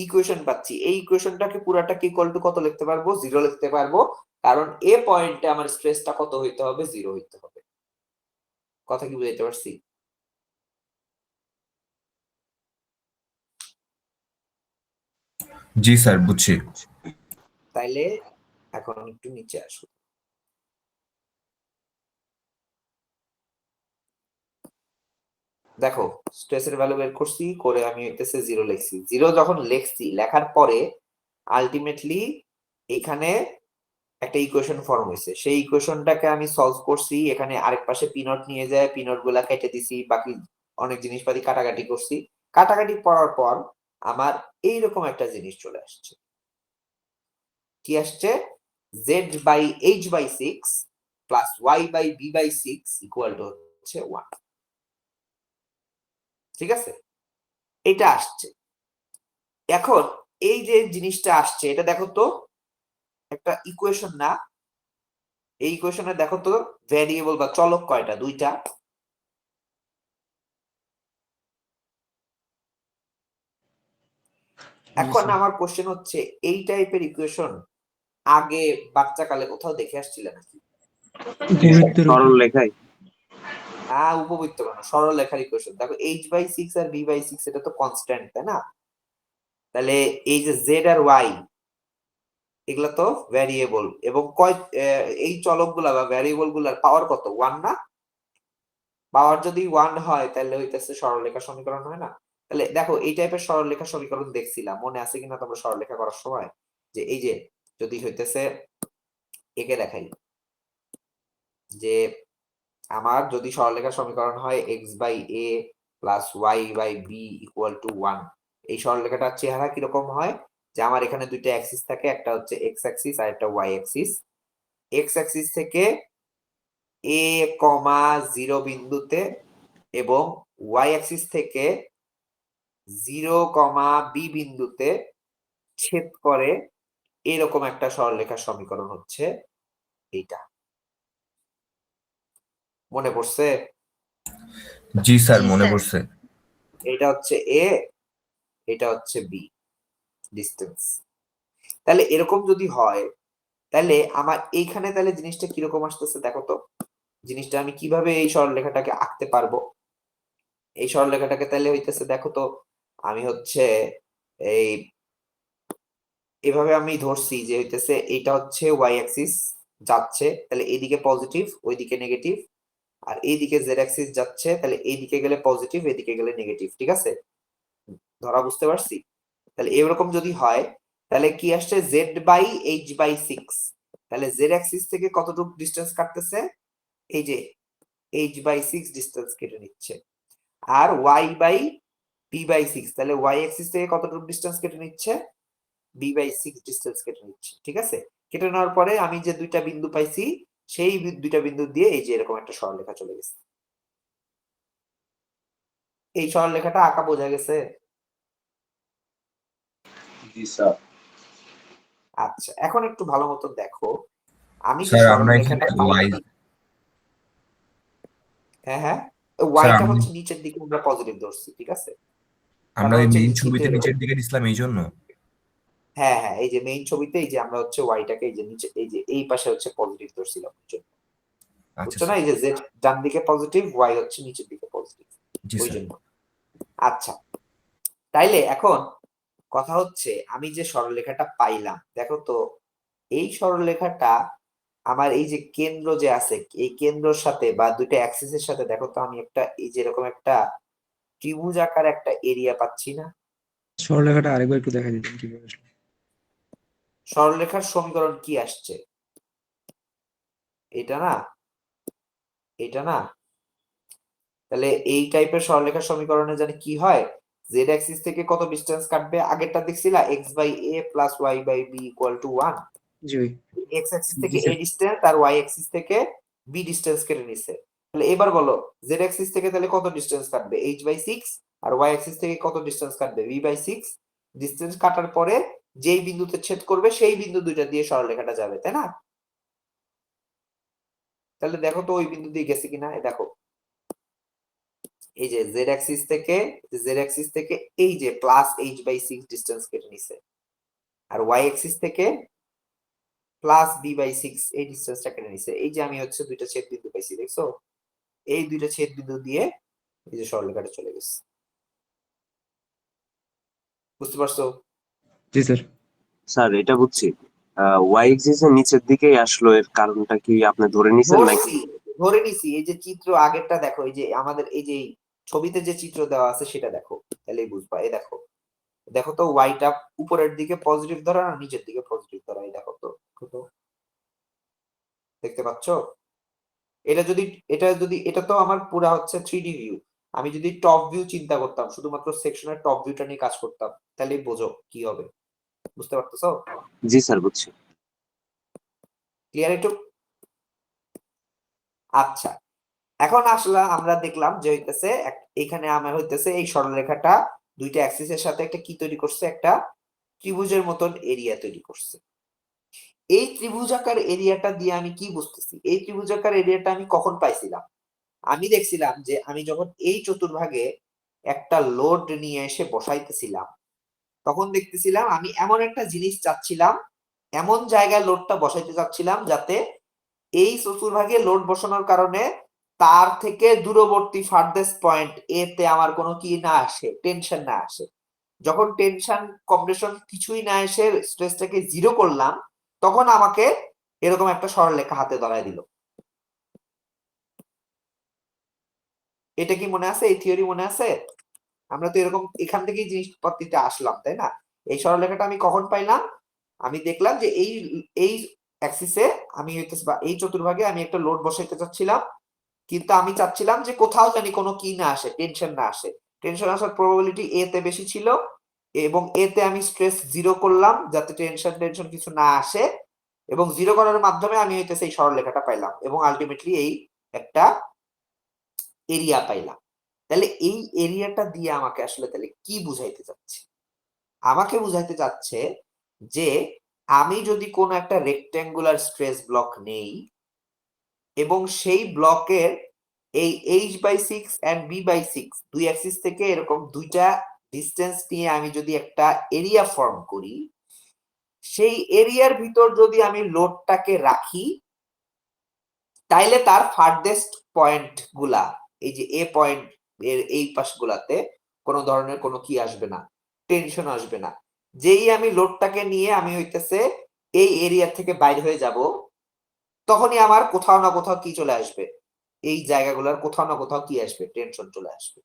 [SPEAKER 1] ইকুয়েশন পাচ্ছি। এই ইকুয়েশনটাকে পুরাটাকে ইকুয়াল টু কত লিখতে পারবো? 0 লিখতে পারবো, কারণ এ পয়েন্টে আমার স্ট্রেসটা কত হইতে হবে? 0 হইতে হবে। কথা কি বুঝাইতে পারছি?
[SPEAKER 5] জি স্যার, বুঝছি।
[SPEAKER 1] তাইলে এখন একটু নিচে আসো। দেখো স্ট্রেসের ভ্যালু বের করছি, করে আমি হইতেছে 0 লিখছি। 0 যখন লিখছি, লেখার পরে আলটিমেটলি এখানে একটা ইকুয়েশন ফর্ম হয়েছে। সেই ইকুয়েশনটাকে আমি সলভ করছি। এখানে আরেক পাশে পিনট নিয়ে যায়, পিনট গুলা কেটে দিছি, বাকি অনেক জিনিসপাতি কাটাকাটি করছি। কাটাকাটি করার পর আমার এইরকম একটা জিনিস চলে আসছে। কি আসছে? z/h/6 plus y/b/6 equal to হচ্ছে 1। ঠিক আছে, এটা আসছে। এখন এই যে জিনিসটা আসছে এটা দেখো তো একটা ইকুয়েশন না? এই ইকুয়েশনে দেখো তো ভ্যারিয়েবল বা চলক কয়টা? 2টা। এখন আমার কোশ্চেন হচ্ছে এই টাইপের ইকুয়েশন আগে বাচ্চাকালে কোথাও দেখে আসছিলে নাকি?
[SPEAKER 7] সরল লেখায়।
[SPEAKER 1] উপবৃত্ত কেন, সরল লেখার ইকুয়েশন। দেখো h/6 আর b/6 এটা তো কনস্ট্যান্ট, তাই না? তাহলে এই যে z আর y এগুলা তো ভ্যারিয়েবল, এবং এই চলকগুলা বা ভ্যারিয়েবল গুলার পাওয়ার কত? 1 না? পাওয়ার যদি 1 হয় তাহলে হইতেছে সরলরেখা সমীকরণ, হয় না? তাহলে দেখো এই টাইপের সরলরেখা সমীকরণ দেখছিলাম, মনে আছে কিনা তোমরা সরলরেখা করার সময়? যে এই যে যদি হইতেছে, একে দেখাই, যে আমার যদি সরলরেখা সমীকরণ হয় x/a plus y/b equal to 1, এই সরলরেখাটার চেহারা কিরকম হয়? যে আমার এখানে দুইটা অ্যাক্সিস থাকে, একটা হচ্ছে x অ্যাক্সিস আর একটা y অ্যাক্সিস। x অ্যাক্সিস থেকে এ কমা 0 বিন্দুতে এবং ওয়াই অ্যাক্সিস থেকে 0 কমা বি বিন্দুতে ছেদ করে এরকম একটা সরলরেখার সমীকরণ হচ্ছে এইটা। মনে পড়ছে?
[SPEAKER 5] জি স্যার
[SPEAKER 6] জি,
[SPEAKER 5] মনে
[SPEAKER 6] স্যার।
[SPEAKER 5] পড়ছে।
[SPEAKER 1] এটা হচ্ছে এ, এটা হচ্ছে বি ডিস্টেন্স। তাহলে এরকম যদি হয় তাহলে আমার এইখানে তাহলে জিনিসটা কিরকম আসতেছে দেখো তো। জিনিসটা আমি কিভাবে এই সরলরেখাটাকে আঁকতে পারবো? এই সরলরেখাটাকে তাহলে হইতেছে দেখো তো, আমি হচ্ছে এই এভাবে আমি ধরছি যে হইতেছে এটা হচ্ছে ওয়াই অ্যাক্সিস যাচ্ছে, তাহলে এইদিকে পজিটিভ ওইদিকে নেগেটিভ, আর এইদিকে জেড অ্যাক্সিস যাচ্ছে, তাহলে এইদিকে গেলে পজিটিভ এদিকে গেলে নেগেটিভ। ঠিক আছে, ধরা বুঝতে পারছি? তাহলে এরকম যদি হয় তাহলে কি আসছে জেড বাই এইচ বাই 6, তাহলে জেড অ্যাক্সিস থেকে কতটুকু ডিস্টেন্স কাটতেছে, এই যে এইচ বাই 6 ডিস্টেন্স কেটে নিচ্ছে। আর ওয়াই বাই বি বাই 6, তাহলে ওয়াই অ্যাক্সিস থেকে কতটুকু ডিস্টেন্স কেটে নিচ্ছে, বি বাই 6 ডিস্টেন্স কেটে নিচ্ছে। ঠিক আছে, কেটে নেওয়ার পরে আমি যে দুইটা বিন্দু পাইছি সেই দুইটা বিন্দু দিয়ে এই যে এরকম একটা সরলরেখা চলে গেছে। এই সরলরেখাটা আঁকা বোঝা গেছে?
[SPEAKER 4] জি স্যার।
[SPEAKER 1] আচ্ছা, এখন একটু ভালো মতো দেখো, আমি যে
[SPEAKER 5] স্যার আমরা এখানে
[SPEAKER 1] সরলরেখাটা
[SPEAKER 5] ওয়াই
[SPEAKER 1] পাইছি, হ্যাঁ হ্যাঁ,
[SPEAKER 5] স্যার
[SPEAKER 1] ওয়াইটা
[SPEAKER 5] আমরা
[SPEAKER 1] হচ্ছে নিচের দিকে আমরা পজিটিভ ধরছি। ঠিক আছে,
[SPEAKER 5] আমরা
[SPEAKER 1] কারণ
[SPEAKER 5] ওই
[SPEAKER 1] হচ্ছে
[SPEAKER 5] মেইন
[SPEAKER 1] এই যে
[SPEAKER 5] ছবিতে
[SPEAKER 1] চিত্রের,
[SPEAKER 5] নিচের দিকে দিছিলাম এই জন্য।
[SPEAKER 1] হ্যাঁ হ্যাঁ, এই যে মেইন ছবিতে এই যে আমরা হচ্ছে ওয়াইটাকে এই যে নিচে এই যে এই পাশে হচ্ছে পজিটিভ ধরছিলাম,
[SPEAKER 5] আচ্ছা
[SPEAKER 1] বুঝছো না?
[SPEAKER 5] স্যার।
[SPEAKER 1] এই যে জেড ডান দিকে পজিটিভ, ওয়াই হচ্ছে নিচের দিকে পজিটিভ,
[SPEAKER 5] জি
[SPEAKER 1] ওই
[SPEAKER 5] স্যার।
[SPEAKER 1] জন্য। আচ্ছা, তাইলে এখন কথা হচ্ছে আমি যে সরলরেখাটা পাইলাম দেখো তো, এই সরলরেখাটা আমার এই যে কেন্দ্র যে আছে এই কেন্দ্রের সাথে বা দুইটা অ্যাক্সিসের সাথে দেখো তো আমি একটা এই যে এরকম একটা ত্রিভুজ আকার একটা এরিয়া পাচ্ছি না?
[SPEAKER 3] সরলরেখাটা আরেকবার একটু দেখা দিতেন কিভাবে আসলে।
[SPEAKER 1] সরলরেখার সমীকরণ কি আসছে? এটা না, এটা না, তাহলে এই টাইপের সরলরেখার সমীকরণে জানি কি হয়, জেড অ্যাক্সিস থেকে কত ডিসটেন্স কাটবে, আগেরটা দেখছিলা X by A plus Y by B equal to 1।
[SPEAKER 3] জি ভাই।
[SPEAKER 1] এক্স অ্যাক্সিস থেকে
[SPEAKER 3] জি
[SPEAKER 1] এ
[SPEAKER 3] স্যার।
[SPEAKER 1] ডিসটেন্স আর ওয়াই অ্যাক্সিস থেকে বি ডিসটেন্স কেটে নিছে। তাহলে এবার বলো জেড অ্যাক্সিস থেকে তাহলে কত ডিসটেন্স কাটবে, এইচ বাই 6, আর ওয়াই অ্যাক্সিস থেকে কত ডিসটেন্স কাটবে, বি বাই 6। ডিসটেন্স কাটার পরে যেই বিন্দুতে ছেদ করবে সেই বিন্দু দুইটা দিয়ে সরলরেখাটা যাবে, তাই না? তাহলে দেখো তো ওই বিন্দু দিয়ে গেছে কিনা, দেখো এই যে জেড অ্যাক্সিস থেকে এই যে প্লাস এইচ বাই 6 ডিসটেন্স কেটে নিছে, আর ওয়াই অ্যাক্সিস থেকে প্লাস বি বাই 6 এই ডিসটেন্সটা কেটে নিছে। এই যে আমি হচ্ছে দুইটা ছেদ বিন্দু পাইছি, দেখছো? এই দুইটা ছেদ বিন্দু দিয়ে এই যে সরলরেখাটা চলে গেছে। বুঝতে পারছো?
[SPEAKER 3] জি স্যার।
[SPEAKER 7] স্যার এটা বুঝছি, ওয়াই এক্সিস এর নিচের দিকেই আসলো, এর কারণটা কি আপনি ধরে নিছেন নাকি?
[SPEAKER 1] ধরছি, ধরে নিছি। এই যে চিত্র আগেরটা দেখো, এই যে আমাদের এই যে ছবিতে যে চিত্র দেওয়া আছে সেটা দেখো, তাহলেই বুঝবা। এই দেখো, দেখো তো ওয়াইটা উপরের দিকে পজিটিভ ধরা আর নিচের দিকে পজিটিভ ধরা, এই দেখো তো, দেখতে পাচ্ছ? এটা তো আমার পুরা হচ্ছে 3D ভিউ। আমি যদি টপ ভিউ চিন্তা করতাম, শুধুমাত্র সেকশনের টপ ভিউটা নিয়ে কাজ করতাম, তাহলেই বোঝো কি হবে। বুঝতে পারতেছো?
[SPEAKER 7] জি স্যার বুঝছি।
[SPEAKER 1] ক্লিয়ার একটু? আচ্ছা, এখন আসলে আমরা দেখলাম যে হইতেছে এখানে আমার হইতেছে এই সরলরেখাটা দুইটা অ্যাক্সিসের সাথে একটা কি তৈরি করছে, একটা ত্রিভুজের মতন এরিয়া তৈরি করছে। এই ত্রিভুজাকার এরিয়াটা দিয়ে আমি কি বুঝতেছি, এই ত্রিভুজাকার এরিয়াটা আমি কখন পাইছিলাম? আমি দেখছিলাম যে আমি যখন এই চতুর্ভাগে একটা লোড নিয়ে এসে বসাইতেছিলাম, তখন দেখতেছিলাম আমি এমন একটা জিনিস চাচ্ছিলাম, এমন জায়গায় লোডটা বসাইতে চাচ্ছিলাম যাতে এই চতুর্ভাগে লোড বসানোর কারণে তার থেকে দূরবর্তী ফার্দেস্ট পয়েন্ট এ তে আমার কোনো কি না আসে, টেনশন না আসে। যখন টেনশন কম্প্রেশন কিছুই না এসে স্ট্রেসটাকে জিরো করলাম, তখন আমাকে এরকম একটা সরলরেখা হাতে ধরায় দিল। এটা কি মনে আছে? এই থিওরি মনে আছে? আমরা তো এরকম এখান থেকেই জিনিসপত্রিতে আসলাম, তাই না? এই সরলরেখাটা আমি কখন পাইলাম? আমি দেখলাম যে এই এই অ্যাক্সিসে আমি হইতেছে বা এই চতুর্ভাগে আমি একটা লোড বসাইতে চাচ্ছিলাম, কিন্তু আমি চাচ্ছিলাম যে কোথাও জানি কোনো কি না আসে, টেনশন না আসে। টেনশন আসার প্রবাবিলিটি এ তে বেশি ছিল, এবং এ তে আমি স্ট্রেস জিরো করলাম যাতে টেনশন কিছু না আসে, এবং জিরো করার মাধ্যমে আমি হইতেছে এই সরলরেখাটা পাইলাম, এবং আলটিমেটলি এই একটা এরিয়া পাইলাম। তাহলে এই এরিয়াটা দিয়ে আমাকে আসলে তাহলে কি বুঝাইতে চাচ্ছে? আমাকে বুঝাইতে চাচ্ছে যে আমি যদি কোনো একটা রেক্ট্যাঙ্গুলার স্ট্রেস ব্লক নেই এবং সেই ব্লকের এই h/6 এন্ড b/6 দুই অ্যাক্সিস থেকে এরকম দুইটা ডিসটেন্স নিয়ে আমি যদি একটা এরিয়া ফর্ম করি, সেই এরিয়ার ভিতর যদি আমি লোডটাকে রাখি, তাইলে তার ফার্দেস্ট পয়েন্ট গুলা, এই যে এ পয়েন্ট এর এই পাশগুলাতে কোনো ধরনের কোনো কি আসবে না, টেনশন আসবে না। যেই আমি লোডটাকে নিয়ে আমি হইতেছে এই এরিয়া থেকে বাইরে হয়ে যাব, তখনই আমার কোথাও না কোথাও কি চলে আসবে, এই জায়গাগুলোর কোথাও না কোথাও কি আসবে, টেনশন চলে আসবে।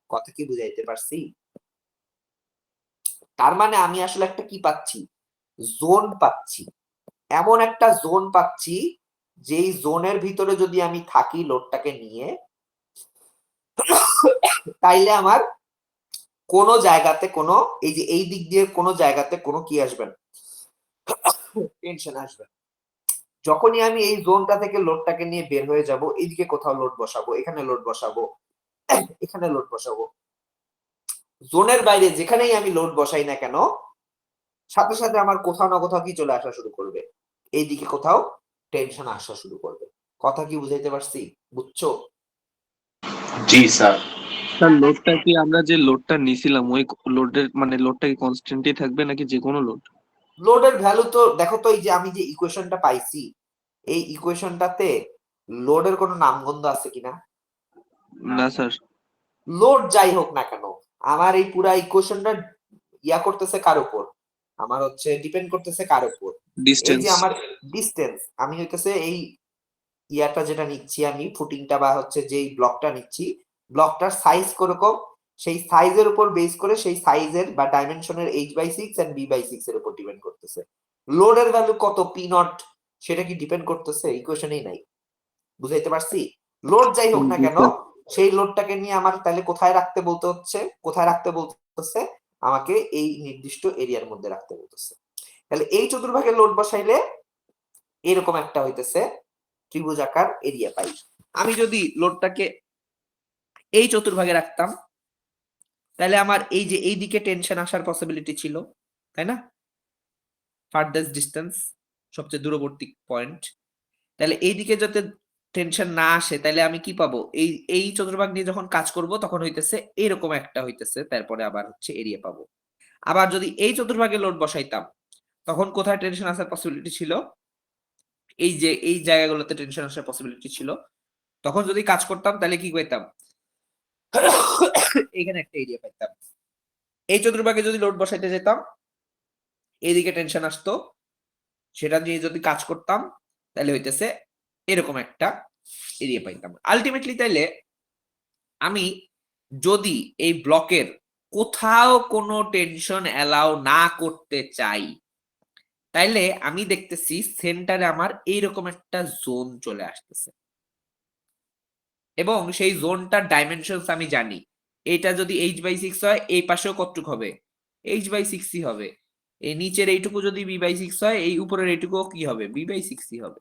[SPEAKER 1] কথা কি বুঝাইতে পারছি? তার মানে আমি আসলে একটা কি পাচ্ছি, জোন পাচ্ছি। এমন একটা জোন পাচ্ছি যেই জোনের ভিতরে যদি আমি থাকি লোডটাকে নিয়ে, তাইলে আমার কোনো জায়গাতে কোনো এই যে এই দিক দিয়ে কোনো জায়গাতে কোনো কি আসবে না, টেনশন আসবে না। যখনই আমি এই জোনটা থেকে লোডটাকে নিয়ে বের হয়ে যাব, এইদিকে কোথাও লোড বসাবো, এখানে লোড বসাবো, এখানে লোড বসাবো, জোনের বাইরে যেখানেই আমি লোড বসাই না কেন, সাথে সাথে আমার কোথাও না কোথাও কি চলে আসা শুরু করবে, এইদিকে কোথাও টেনশন আসা শুরু করবে। কথা কি বুঝাইতে পারছি? বুঝছো?
[SPEAKER 7] জি স্যার।
[SPEAKER 6] স্যার লোডটা কি আমরা যে লোডটা নিছিলাম ওই লোডের মানে লোডটা কি কনস্ট্যান্টই থাকবে নাকি যে কোনো লোড?
[SPEAKER 1] লোডের ভ্যালু তো দেখো তো, এই যে আমি যে ইকুয়েশনটা পাইছি, এই ইকুয়েশনটাতে লোডের কোনো নামগন্ধ আছে কিনা?
[SPEAKER 6] না স্যার।
[SPEAKER 1] লোড যাই হোক না কেন, আমার এই পুরা ইকুয়েশনটা ইয়া করতেছে কার উপর, আমার হচ্ছে ডিপেন্ড করতেছে কার উপর, এই
[SPEAKER 6] ডিসটেন্স।
[SPEAKER 1] যে আমার ডিসটেন্স, আমি হইতেছে এই ইয়াটা যেটা নিচ্ছি আমি ফুটিংটা বা হচ্ছে যেই ব্লকটা নিচ্ছি, ব্লকটার সাইজ কিরকম, সেই সাইজের উপর বেস করে সেই সাইজের বা ডাইমেনশনের h/6 এন্ড b/6 এর উপর ডিপেন্ড করতেছে। লোডের ভ্যালু কত পি নট সেটা কি ডিপেন্ড করতেছে? ইকুয়েশনেই নাই। বুঝাইতে পারছি? লোড যাই হোক না
[SPEAKER 6] জি
[SPEAKER 1] কেন,
[SPEAKER 6] স্যার।
[SPEAKER 1] সেই লোডটাকে নিয়ে আমার তাহলে কোথায় রাখতে বলতে হচ্ছে, কোথায় রাখতে বলতেছে? আমাকে এই নির্দিষ্ট এরিয়ার মধ্যে রাখতে বলতেছে। তাহলে এই চতুর্ভাগে লোড বসাইলে এরকম একটা হইতেছে ত্রিভুজ আকার এরিয়া পাই। আমি যদি লোডটাকে এই চতুর্ভাগে রাখতাম, তাহলে আমার এই যে এই দিকে টেনশন আসার পসিবিলিটি ছিল, তাই না? ফার্দাস্ট ডিসটেন্স, সবচেয়ে দূরবর্তী পয়েন্ট। তাহলে এই দিকে যাতে টেনশন না আসে, তাহলে আমি কি পাবো, এই এই চতুর্ভাগ নিয়ে যখন কাজ করব তখন হইতেছে এরকম একটা হইতেছে, তারপরে আবার হচ্ছে এরিয়া পাবো। আবার যদি এই চতুর্ভাগে লোড বসাইতাম, তখন কোথায় টেনশন আসার পসিবিলিটি ছিল, এই যে এই জায়গাগুলোতে টেনশন আসার পসিবিলিটি ছিল। তখন যদি কাজ করতাম তাহলে কি পেতাম, এখানে একটা এরিয়া পাইতাম। এই চতুর্ভাগে যদি লোড বসাইতে যেতাম, এইদিকে টেনশন আসতো, সেটা নিয়ে যদি কাজ করতাম তাহলে হইতেছে এরকম একটা এরিয়া পাইতাম। আলটিমেটলি তাইলে আমি যদি এই ব্লকের কোথাও কোনো টেনশন অ্যালাউ না করতে চাই, তাইলে আমি দেখতেছি সেন্টারে আমার এইরকম একটা জোন চলে আসতেছে এবং সেই জোনটার ডাইমেনশনস আমি জানি। এটা যদি h/6 হয়, এই পাশেও কতটুক হবে, h/6ই হবে। এই নিচের এইটুকু যদি b/6 হয়, এই উপরের এইটুকুও কি হবে, b/6ই হবে।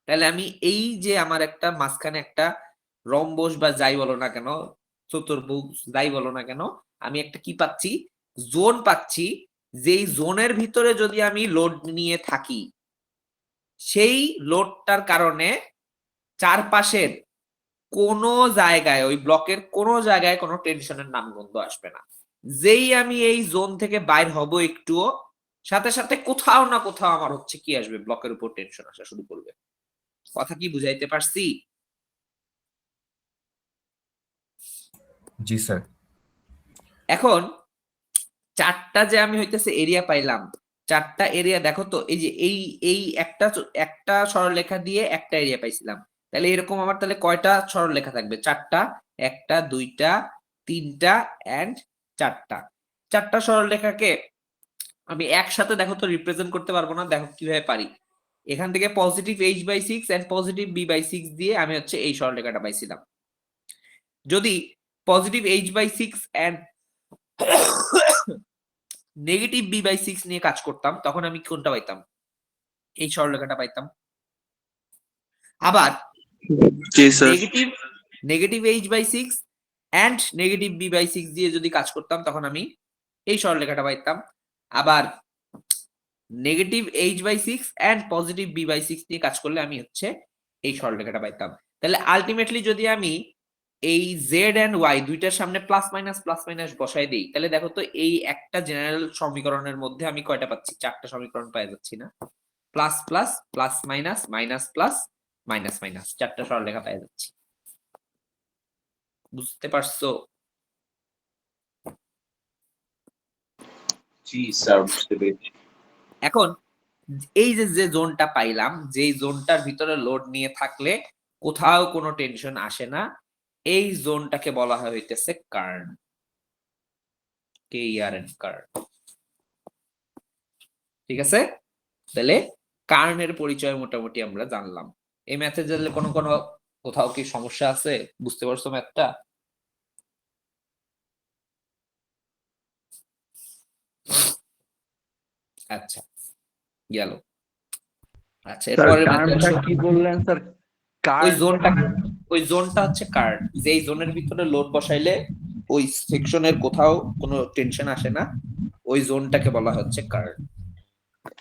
[SPEAKER 1] তাহলে আমি এই যে আমার একটা মাঝখানে একটা রম্বস বা যাই বলো না কেন, চতুর্ভুজ যাই বলো না কেন, আমি একটা কি পাচ্ছি, জোন পাচ্ছি। যেই জোনের ভিতরে যদি আমি লোড নিয়ে থাকি, সেই লোডটার কারণে চারপাশের কোনো জায়গায়, ওই ব্লকের কোনো জায়গায় কোনো টেনশনের নামগন্ধ আসবে না। যেই আমি এই জোন থেকে বাইর হব একটুও, সাথে সাথে কোথাও না কোথাও আমার হচ্ছে কি আসবে, ব্লকের উপর টেনশন আসা শুরু করবে। কথা কি বুঝাইতে পারছি?
[SPEAKER 5] জি স্যার।
[SPEAKER 1] এখন চারটা যে আমি হইতেছে এরিয়া পাইলাম, চারটা এরিয়া দেখো তো, এই যে এই এই একটা সরলরেখা দিয়ে একটা এরিয়া পাইছিলাম। তাহলে এরকম আমার তাহলে কয়টা সরলরেখা থাকবে? চারটা, একটা, দুইটা, তিনটা এন্ড চারটা। চারটা সরলরেখাকে আমি একসাথে দেখো তো রিপ্রেজেন্ট করতে পারবো না, দেখো কিভাবে পারি। এখান থেকে positive h/6 and positive b/6 দিয়ে আমি হচ্ছে এই সরলরেখাটা পাইছিলাম। যদি positive h/6 and negative b/6 নিয়ে কাজ করতাম, তখন আমি কোনটা পাইতাম, এই সরলরেখাটা পাইতাম। আবার
[SPEAKER 6] জি sir.
[SPEAKER 1] Negative h/6 and negative b/6 দিয়ে যদি কাজ করতাম তখন আমি এই সরলরেখাটা পাইতাম। আবার negative h/6 and positive b/6 নিয়ে কাজ করলে আমি হচ্ছে এই সরলরেখাটা পাইতাম। তাহলে আলটিমেটলি যদি আমি এই z এন্ড y দুইটার সামনে প্লাস মাইনাস বসাই দেই, তাহলে দেখো তো এই একটা জেনারেল সমীকরণের মধ্যে আমি কয়টা পাচ্ছি? 4টা সমীকরণ পাই যাচ্ছি না? Plus plus plus minus minus plus minus minus 4টা সরলরেখা পাই যাচ্ছি। বুঝতে পারছো?
[SPEAKER 4] জি স্যার, বুঝতে পেরেছি।
[SPEAKER 1] এখন এই যে জোনটা পাইলাম, যেই জোনটার ভিতরে লোড নিয়ে থাকলে কোথাও কোনো টেনশন আসে না, এই জোনটাকে বলা হয় হইতেছে কার্ন। KERN কার্ন। ঠিক আছে? তাহলে কার্নের পরিচয় মোটামুটি আমরা জানলাম। এই ম্যাথে জানলে কোনো কোথাও কি সমস্যা আছে? বুঝতে পারছো ম্যাথটা? আচ্ছা, গেল। আচ্ছা,
[SPEAKER 2] স্যার
[SPEAKER 1] এরপরের
[SPEAKER 2] কার্নটা
[SPEAKER 1] ম্যাথে
[SPEAKER 2] কি বললেন স্যার?
[SPEAKER 1] ওই জোনটা হচ্ছে কার্ন। যেই জোনের ভিতরে লোড বসাইলে ওই সেকশনের কোথাও কোনো টেনশন আসে না, ওই জোনটাকে বলা হচ্ছে কার্ন।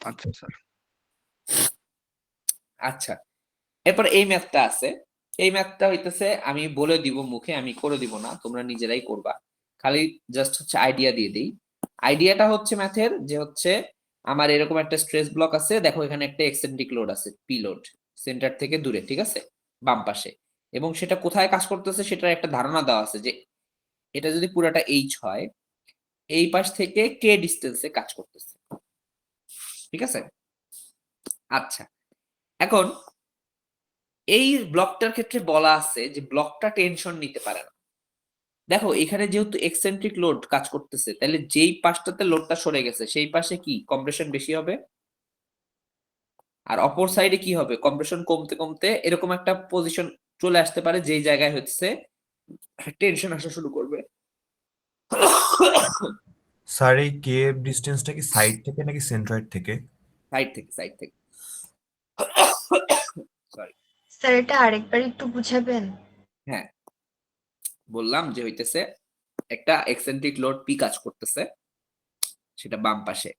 [SPEAKER 2] আচ্ছা স্যার।
[SPEAKER 1] আচ্ছা, এরপর এই ম্যাথটা আছে। এই ম্যাথটা হইতেছে আমি বলে দিব মুখে, আমি করে দিব না, তোমরা নিজেরাই করবা। খালি জাস্ট হচ্ছে আইডিয়া দিয়ে দিই। আইডিয়াটা হচ্ছে ম্যাথের যে হচ্ছে আমার এরকম একটা স্ট্রেস ব্লক আছে, দেখো এখানে একটা এক্সেন্ট্রিক লোড আছে, পি লোড, সেন্টার থেকে দূরে, ঠিক আছে, বাম পাশে। এবং সেটা কোথায় কাজ করতেছে সেটার একটা ধারণা দেওয়া আছে যে এটা যদি পুরাটা এইচ হয়, এই পাশ থেকে কে ডিস্টেন্সে কাজ করতেছে। ঠিক আছে? আচ্ছা, এখন এই ব্লকটার ক্ষেত্রে বলা আছে যে ব্লকটা টেনশন নিতে পারে না। দেখো এখানে যেহেতু এক্সেন্ট্রিক লোড কাজ করতেছে, তাহলে যেই পাশটাতে লোডটা সরে গেছে সেই পাশে কি কম্প্রেশন বেশি হবে, আর অপর সাইডে কি হবে, কম্প্রেশন কমতে কমতে এরকম একটা পজিশন চলে আসতে পারে যেই জায়গায় হচ্ছে টেনশন আসা শুরু করবে।
[SPEAKER 5] স্যার এই কেএফ ডিস্টেন্সটা কি সাইড থেকে নাকি সেন্ট্রয়েড থেকে?
[SPEAKER 1] সাইড থেকে সরি।
[SPEAKER 8] স্যার এটা আরেকবার একটু বুঝাবেন?
[SPEAKER 1] হ্যাঁ, বললাম যে হইতেছে একটা এক্সেন্ট্রিক লোড পি কাজ করতেছে, সেটা বাম পাশে।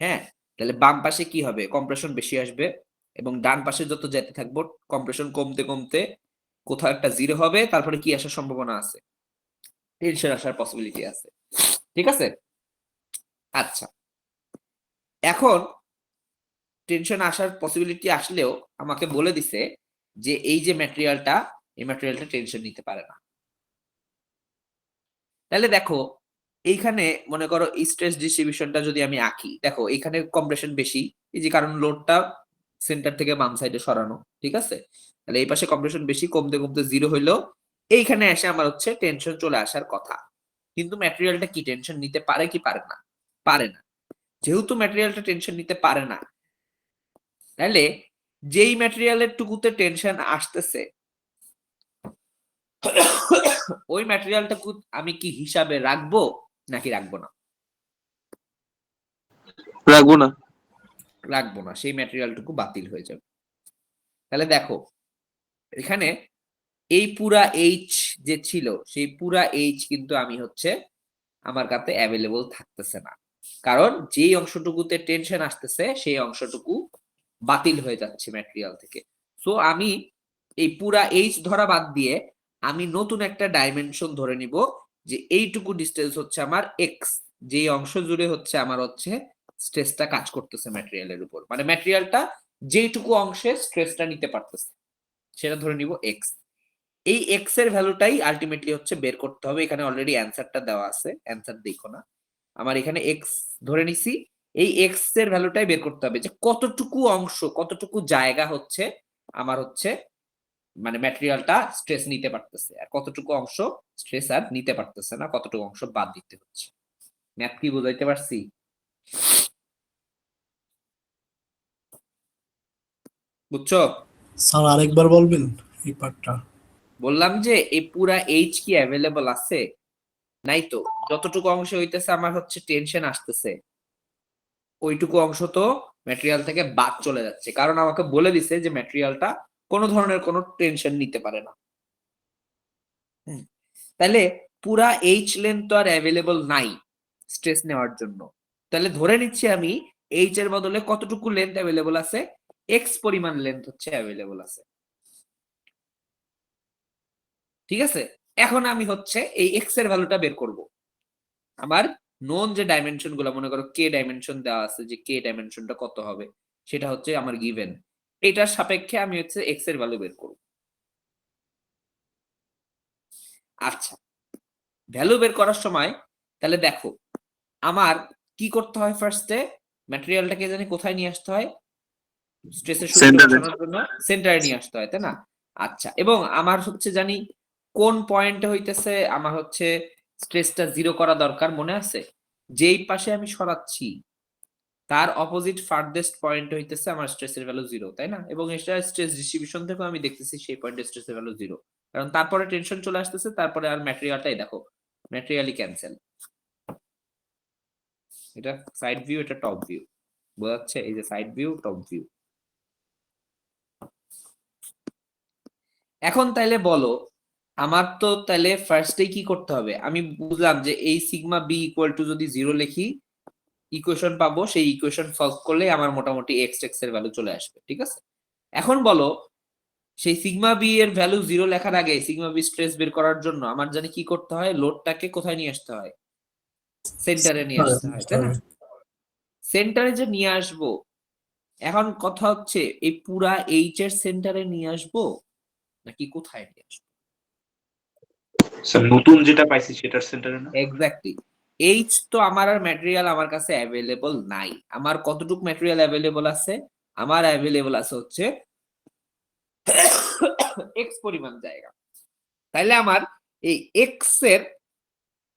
[SPEAKER 1] হ্যাঁ, তাহলে বাম পাশে কি হবে, কম্প্রেশন বেশি আসবে, এবং ডান পাশে যত যেতে থাকবো কম্প্রেশন কমতে কমতে কোথাও একটা জিরো হবে, তারপরে কি আসার সম্ভাবনা আছে, টেনশন আসার পসিবিলিটি আছে। ঠিক আছে? আচ্ছা, এখন টেনশন আসার পসিবিলিটি আসলেও আমাকে বলে দিছে যে এই যে ম্যাটেরিয়ালটা, এই ম্যাটেরিয়ালটা টেনশন নিতে পারে না। তাহলে দেখো এইখানে মনে করো স্ট্রেস ডিস্ট্রিবিউশনটা যদি আমি আঁকি, দেখো এখানে কম্প্রেশন বেশি, এই যে কারণ লোডটা সেন্টার থেকে বাম সাইডে সরানো, ঠিক আছে? তাহলে এই পাশে কম্প্রেশন বেশি, কমতে কমতে জিরো হইলো, এইখানে এসে আমার হচ্ছে টেনশন চলে আসার কথা। কিন্তু ম্যাটেরিয়ালটা কি টেনশন নিতে পারে কি পারে না? পারে না। যেহেতু ম্যাটেরিয়ালটা টেনশন নিতে পারে না, তাহলে যেই ম্যাটেরিয়ালের টুকুতে টেনশন আসতেছে ওই ম্যাটেরিয়ালটাকে আমি কি হিসাবে রাখবো নাকি রাখবো না?
[SPEAKER 6] রাখবো না।
[SPEAKER 1] রাখবো না, সেই ম্যাটেরিয়ালটুকু বাতিল হয়ে যাবে। তাহলে দেখো এখানে এই পুরা এইচ যে ছিল, সেই পুরা এইচ কিন্তু আমি হচ্ছে আমার কাছে অ্যাভেলেবল থাকতেছে না, কারণ যেই অংশটুকুতে টেনশন আসতেছে সেই অংশটুকু বাতিল হয়ে যাচ্ছে ম্যাটেরিয়াল থেকে। সো আমি এই পুরা এইচ ধরা বাদ দিয়ে আমি নতুন একটা ডাইমেনশন ধরে নিব যে এইটুকু ডিস্টেন্স হচ্ছে আমার এক্স, যেই অংশ জুড়ে হচ্ছে আমার হচ্ছে স্ট্রেসটা কাজ করতেছে ম্যাটেরিয়ালের উপর, মানে ম্যাটেরিয়ালটা যেইটুকু অংশে স্ট্রেসটা নিতে পারতেছে সেটা ধরে নিব এক্স। এই এক্স এর ভ্যালুটাই আলটিমেটলি হচ্ছে বের করতে হবে। এখানে অলরেডি অ্যানসারটা দেওয়া আছে, অ্যানসার দেখো না, আমার এখানে এক্স ধরে নিছি। এই এক্স এর ভ্যালুটাই বের করতে হবে যে কতটুকু অংশ, কতটুকু জায়গা হচ্ছে আমার হচ্ছে মানে ম্যাটেরিয়ালটা স্ট্রেস নিতে পারতেছে, আর কতটুকু অংশ স্ট্রেস আর নিতে পারতেছে না, কতটুকু অংশ বাদ দিতে হচ্ছে। ম্যাথ কি বুঝাইতে পারছি? বুঝছো?
[SPEAKER 9] স্যার আরেকবার বলবেন এই পার্টটা?
[SPEAKER 1] বললাম যে এই পুরা এইচ কি অ্যাভেলেবল আছে? নাই তো। যতটুকু অংশ হইতেছে আমার হচ্ছে টেনশন আসতেছে, ওইটুকু অংশ তো ম্যাটেরিয়াল থেকে বাদ চলে যাচ্ছে, কারণ আমাকে বলে দিছে যে ম্যাটেরিয়ালটা কোনো ধরনের কোনো টেনশন নিতে পারে না। তাহলে পুরা এইচ লেন্থ তো আর অ্যাভেলেবল নাই স্ট্রেস নেওয়ার জন্য। তাহলে ধরে নিচ্ছি আমি এইচ এর বদলে কতটুকু লেন্থ অ্যাভেলেবল আছে, এক্স পরিমাণ লেন্থ হচ্ছে অ্যাভেলেবল আছে। ঠিক আছে, এখন আমি হচ্ছে এই এক্স এর ভ্যালুটা বের করব। আমার নোন যে ডাইমেনশন গুলো, মনে করো কে ডাইমেনশন দেওয়া আছে, যে কে ডাইমেনশনটা কত হবে সেটা হচ্ছে আমার গিভেন। এটার সাপেক্ষে আমি হচ্ছে এক্স এর ভ্যালু বের করব। আচ্ছা, ভ্যালু বের করার সময় তাহলে দেখো আমার কি করতে হয়, ফার্স্টে ম্যাটেরিয়ালটাকে জানি কোথায় নিয়ে আসতে হয়, স্ট্রেসের সূত্র বসানোর জন্য সেন্টারে নিয়ে আসতে হয়, তাই না? আচ্ছা, এবং আমার হচ্ছে জানি কোন পয়েন্টে হইতেছে আমার হচ্ছে স্ট্রেসটা জিরো করা দরকার, মনে আছে? যেই পাশে আমি সরাচ্ছি তার অপোজিট ফার্দেস্ট পয়েন্ট হইতেছে আমার স্ট্রেসের ভ্যালু জিরো, তাই না? এবং এটা স্ট্রেস ডিস্ট্রিবিউশন থেকে আমি দেখতেছি সেই পয়েন্টে স্ট্রেসের ভ্যালু জিরো, কারণ তারপরে টেনশন চলে আসতেছে, তারপরে আর ম্যাটেরিয়ালটাই দেখো ম্যাটেরিয়ালই ক্যান্সেল। এটা সাইড ভিউ, এটা টপ ভিউ, বোঝা যাচ্ছে? এই যে সাইড ভিউ, টপ ভিউ। এখন তাইলে বলো আমার তো তাহলে ফার্স্টে কি করতে হবে? আমি বুঝলাম যে এই সিগমা বি ইকুয়াল টু যদি জিরো লিখি ইকুয়েশন পাবো, সেই ইকুয়েশন সলভ করলে আমার মোটামুটি এক্স এর ভ্যালু চলে আসবে। ঠিক আছে, এখন বলো সেই সিগমা বি এর ভ্যালু জিরো লেখার আগে সিগমা বি স্ট্রেস বের করার জন্য আমার জানি কি করতে হয়, লোডটাকে কোথায় নিয়ে আসতে হয়, সেন্টারে নিয়ে আসতে হয়, তাই না? সেন্টারে যে নিয়ে আসবো, এখন কথা হচ্ছে এই পুরা এইচ এর সেন্টারে নিয়ে আসবো নাকি কোথায় নিয়ে আসবো?
[SPEAKER 10] স্যার নতুন যেটা পাইছি সেটার সেন্টারে না?
[SPEAKER 1] এক্স্যাক্টলি, এইচ তো আমার আর ম্যাটেরিয়াল আমার কাছে অ্যাভেলেবল নাই। আমার কতটুকু ম্যাটেরিয়াল অ্যাভেলেবল আছে? আমার অ্যাভেলেবল আছে হচ্ছে এক্স পরিমাণ জায়গা। তাইলে আমার এই এক্স এর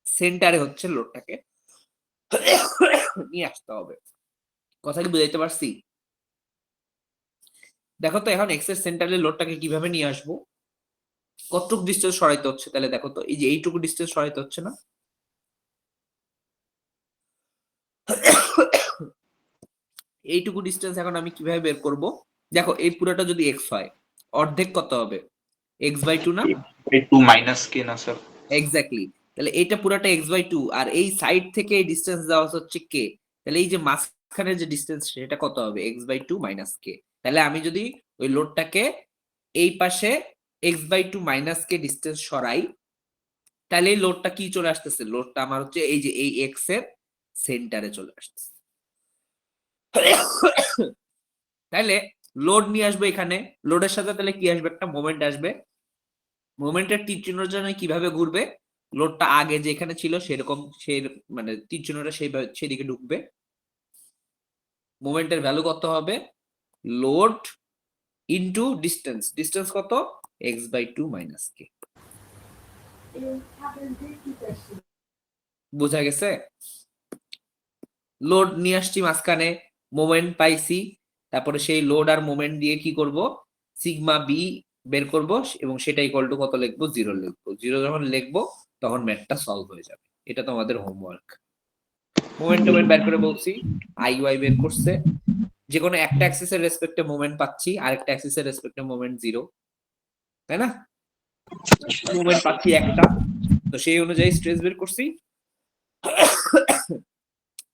[SPEAKER 1] সেন্টারে হচ্ছে লোডটাকে নিয়ে আসতে হবে। কথা কি বুঝাইতে পারছি? দেখো তো এখন এক্স এর সেন্টারে লোডটাকে কিভাবে নিয়ে আসবো, কতটুকু ডিসটেন্স সরাইতে হচ্ছে? তাহলে দেখো তো এই যে এইটুকু ডিসটেন্স সরাইতে হচ্ছে না? এইটুকু ডিসটেন্স এখন আমি কিভাবে বের করব? দেখো এই পুরোটা যদি এক্স হয়, অর্ধেক কত হবে? এক্স বাই টু না?
[SPEAKER 10] এই 2 মাইনাস কে না স্যার?
[SPEAKER 1] এক্স্যাক্টলি, তাহলে এইটা পুরোটা এক্স বাই টু, আর এই সাইড থেকে এই ডিসটেন্স দেওয়া হচ্ছে কে, তাহলে এই যে মাঝখানের যে ডিসটেন্স সেটা কত হবে? X by two minus K. তাহলে আমি যদি ওই লোডটাকে এই পাশে X by two minus K distance সরাই, তাহলে এই লোডটা কি চলে আসতেছে? লোডটা আমার হচ্ছে এই যে এই এক্স এর সেন্টারে চলে আসতেছে। তাহলে লোড নিয়ে আসবে এখানে, লোডের সাথে তাহলে কি আসবে? একটা মোমেন্ট আসবে। মোমেন্টের তীর চিহ্নটা জানি কিভাবে ঘুরবে, লোডটা আগে যেখানে ছিল সেরকম সেই মানে তীর চিহ্নটা সেদিকে ঢুকবে। মোমেন্টের ভ্যালু কত হবে? Load into distance. ডিসটেন্স কত? এক্স বাই টু মাইনাস কে। বোঝা গেছে? লোড নিয়ে আসছি মাঝখানে, মোমেন্ট পাইছি, তারপরে সেই লোড আর মোমেন্ট দিয়ে কি করব? সিগমা বি বের করব, এবং সেটা ইকুয়াল টু কত লিখবো? জিরো লিখবো। জিরো যখন লিখবো তখন ম্যাথটা সলভ হয়ে যাবে। এটা তো আমাদের হোমওয়ার্ক। মোমেন্ট বের করে বলছি, আই ওয়াই বের করছে, যে কোনো একটা অ্যাক্সিসের রেসপেক্টে মোমেন্ট পাচ্ছি, আরেকটা অ্যাক্সিসের রেসপেক্টে মোমেন্ট জিরো, তাই না? মোমেন্ট পাচ্ছি একটা, তো সেই অনুযায়ী স্ট্রেস বের করছি,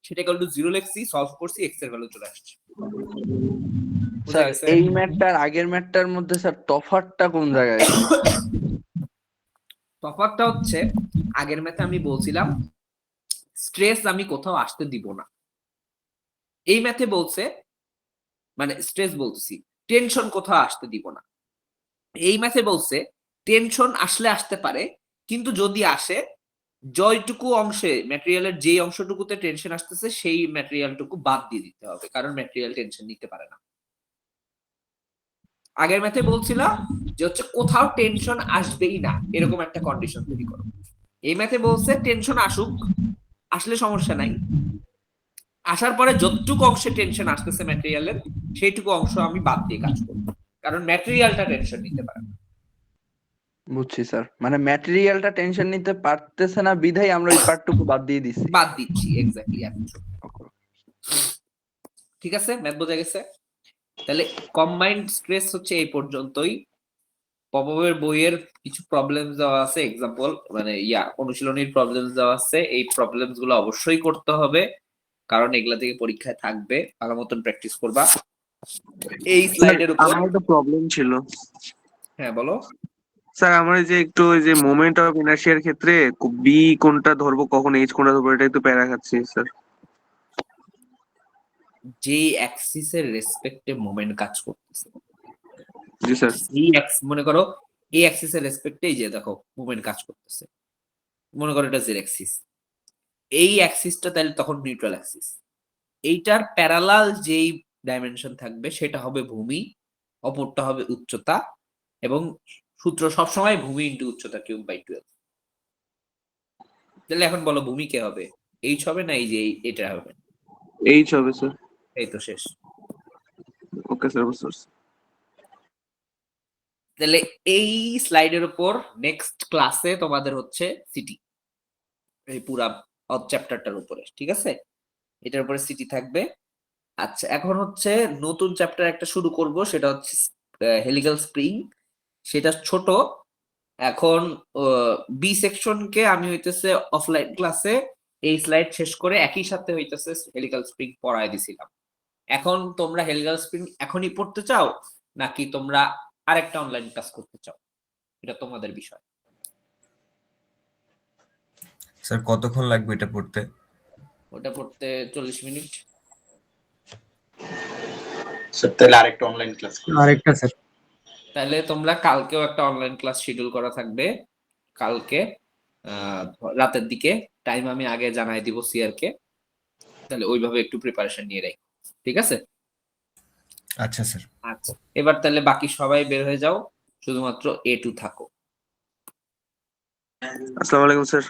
[SPEAKER 1] সেটা ইকুয়াল টু জিরো লিখছি, সলভ করছি, এক্স এর ভ্যালু চলে আসছে।
[SPEAKER 2] স্যার এই ম্যাথটার আগের ম্যাথটার মধ্যে স্যার তফাৎটা কোন জায়গায়?
[SPEAKER 1] তফাৎটা হচ্ছে আগের ম্যাথে আমি বলছিলাম স্ট্রেস আমি কোথাও আসতে দিব না, এই ম্যাথে বলছে মানে স্ট্রেস বলছি টেনশন কোথাও আসতে দিব না। এই ম্যাথে বলছে টেনশন আসলে আসতে পারে, কিন্তু যদি আসে জয়টুকু অংশে ম্যাটেরিয়ালের যে অংশটুকুতে টেনশন আসতেছে সেই ম্যাটেরিয়ালটুকু বাদ দিয়ে দিতে হবে, কারণ ম্যাটেরিয়াল টেনশন নিতে পারে না। আগের ম্যাথে বলছিল যে হচ্ছে কোথাও টেনশন আসবেই না এরকম একটা কন্ডিশন তৈরি করো। এই ম্যাথে বলছে টেনশন আসুক, আসলে সমস্যা নাই, আসার পরে যতটুকু অংশে টেনশন আসতেছে ম্যাটেরিয়ালের সেইটুকু অংশ আমি বাদ দিয়ে কাজ করবো, কারণ ম্যাটেরিয়ালটা টেনশন নিতে পারে না।
[SPEAKER 2] বুঝছি স্যার, মানে ম্যাটেরিয়ালটা টেনশন নিতে পারতেছে না বিধায় আমরা ওই পার্টটুকু বাদ দিয়ে দিচ্ছি।
[SPEAKER 1] বাদ দিচ্ছি, এক্স্যাক্টলি। ঠিক আছে, ম্যাথ বোঝা গেছে? তাহলে কম্বাইন্ড স্ট্রেস হচ্ছে এই পর্যন্তই। পপবের বইয়ের কিছু প্রবলেম দেওয়া আছে, এক্সাম্পল মানে অনুশীলনীর প্রবলেম দেওয়া আছে। এই প্রবলেমস গুলো অবশ্যই করতে হবে, কারণ এগুলা থেকে পরীক্ষায় থাকবে। ভালো মতন প্র্যাকটিস করবা। এই স্লাইডের উপর
[SPEAKER 6] আমার একটা প্রবলেম ছিল
[SPEAKER 1] হ্যাঁ বলো।
[SPEAKER 6] স্যার, আমার এই যে একটু ওই যে মোমেন্ট অফ ইনার্শিয়ার ক্ষেত্রে বি কোনটা ধরবো, কখন এইচ কোনটা ধরবো, এটা একটু প্যারা খাচ্ছি স্যার।
[SPEAKER 1] যে অ্যাক্সিসের রেসপেক্টে মোমেন্ট কাজ করতেছে,
[SPEAKER 6] জি স্যার।
[SPEAKER 1] মনে করো এই অ্যাক্সিসের রেসপেক্টে যে দেখো মুভমেন্ট কাজ করতেছে, মনে করো এটা জেড অ্যাক্সিস। এই অ্যাক্সিসটা তাহলে তখন নিউট্রাল অ্যাক্সিস। এইটার প্যারালাল যেই ডাইমেনশন থাকবে সেটা হবে ভূমি, অপরটা হবে উচ্চতা, এবং সূত্র সবসময় ভূমি ইন্টু উচ্চতা কিউব বাই 12। তাহলে এখন বলো ভূমি কে হবে? এইচ হবে না এই যে এটা হবে?
[SPEAKER 6] এইচ হবে স্যার।
[SPEAKER 1] এই তো শেষ।
[SPEAKER 6] ওকে স্যার, বুঝতে পারছি।
[SPEAKER 1] তাহলে এই স্লাইডের উপর নেক্সট ক্লাসে তোমাদের হচ্ছে সিটি, এই পুরা চ্যাপ্টারটার উপরে, ঠিক আছে? এটার উপরে সিটি থাকবে। আচ্ছা, এখন হচ্ছে নতুন চ্যাপ্টার একটা শুরু করব, সেটা হচ্ছে হেলিক্যাল স্প্রিং। সেটা ছোট। এখন বি সেকশনকে আমি হইতেছে অফলাইন ক্লাসে এই স্লাইড শেষ করে একই সাথে হইতেছে হেলিক্যাল স্প্রিং পড়ায় দিছিলাম। এখন তোমরা হেলিক্যাল স্প্রিং এখনই পড়তে চাও নাকি তোমরা আরেকটা অনলাইন ক্লাস করতে চাও, এটা তোমাদের বিষয়।
[SPEAKER 5] স্যার কতক্ষণ লাগবে এটা পড়তে?
[SPEAKER 1] ওটা পড়তে 40 মিনিট।
[SPEAKER 10] স্যার তাহলে আরেকটা অনলাইন ক্লাস করি।
[SPEAKER 3] আরেকটা স্যার।
[SPEAKER 1] তাহলে তোমরা কালকেও একটা অনলাইন ক্লাস শিডিউল করা থাকবে। কালকে রাতের দিকে টাইম আমি আগে জানাই দিব সিআর কে। তাহলে ওইভাবে একটু প্রিপারেশন নিয়ে রাখো, ঠিক আছে?
[SPEAKER 5] আচ্ছা স্যার।
[SPEAKER 1] আচ্ছা, এবার তাহলে বাকি সবাই বের হয়ে যাও, শুধুমাত্র A2 থাকো।
[SPEAKER 6] আসসালামু আলাইকুম স্যার।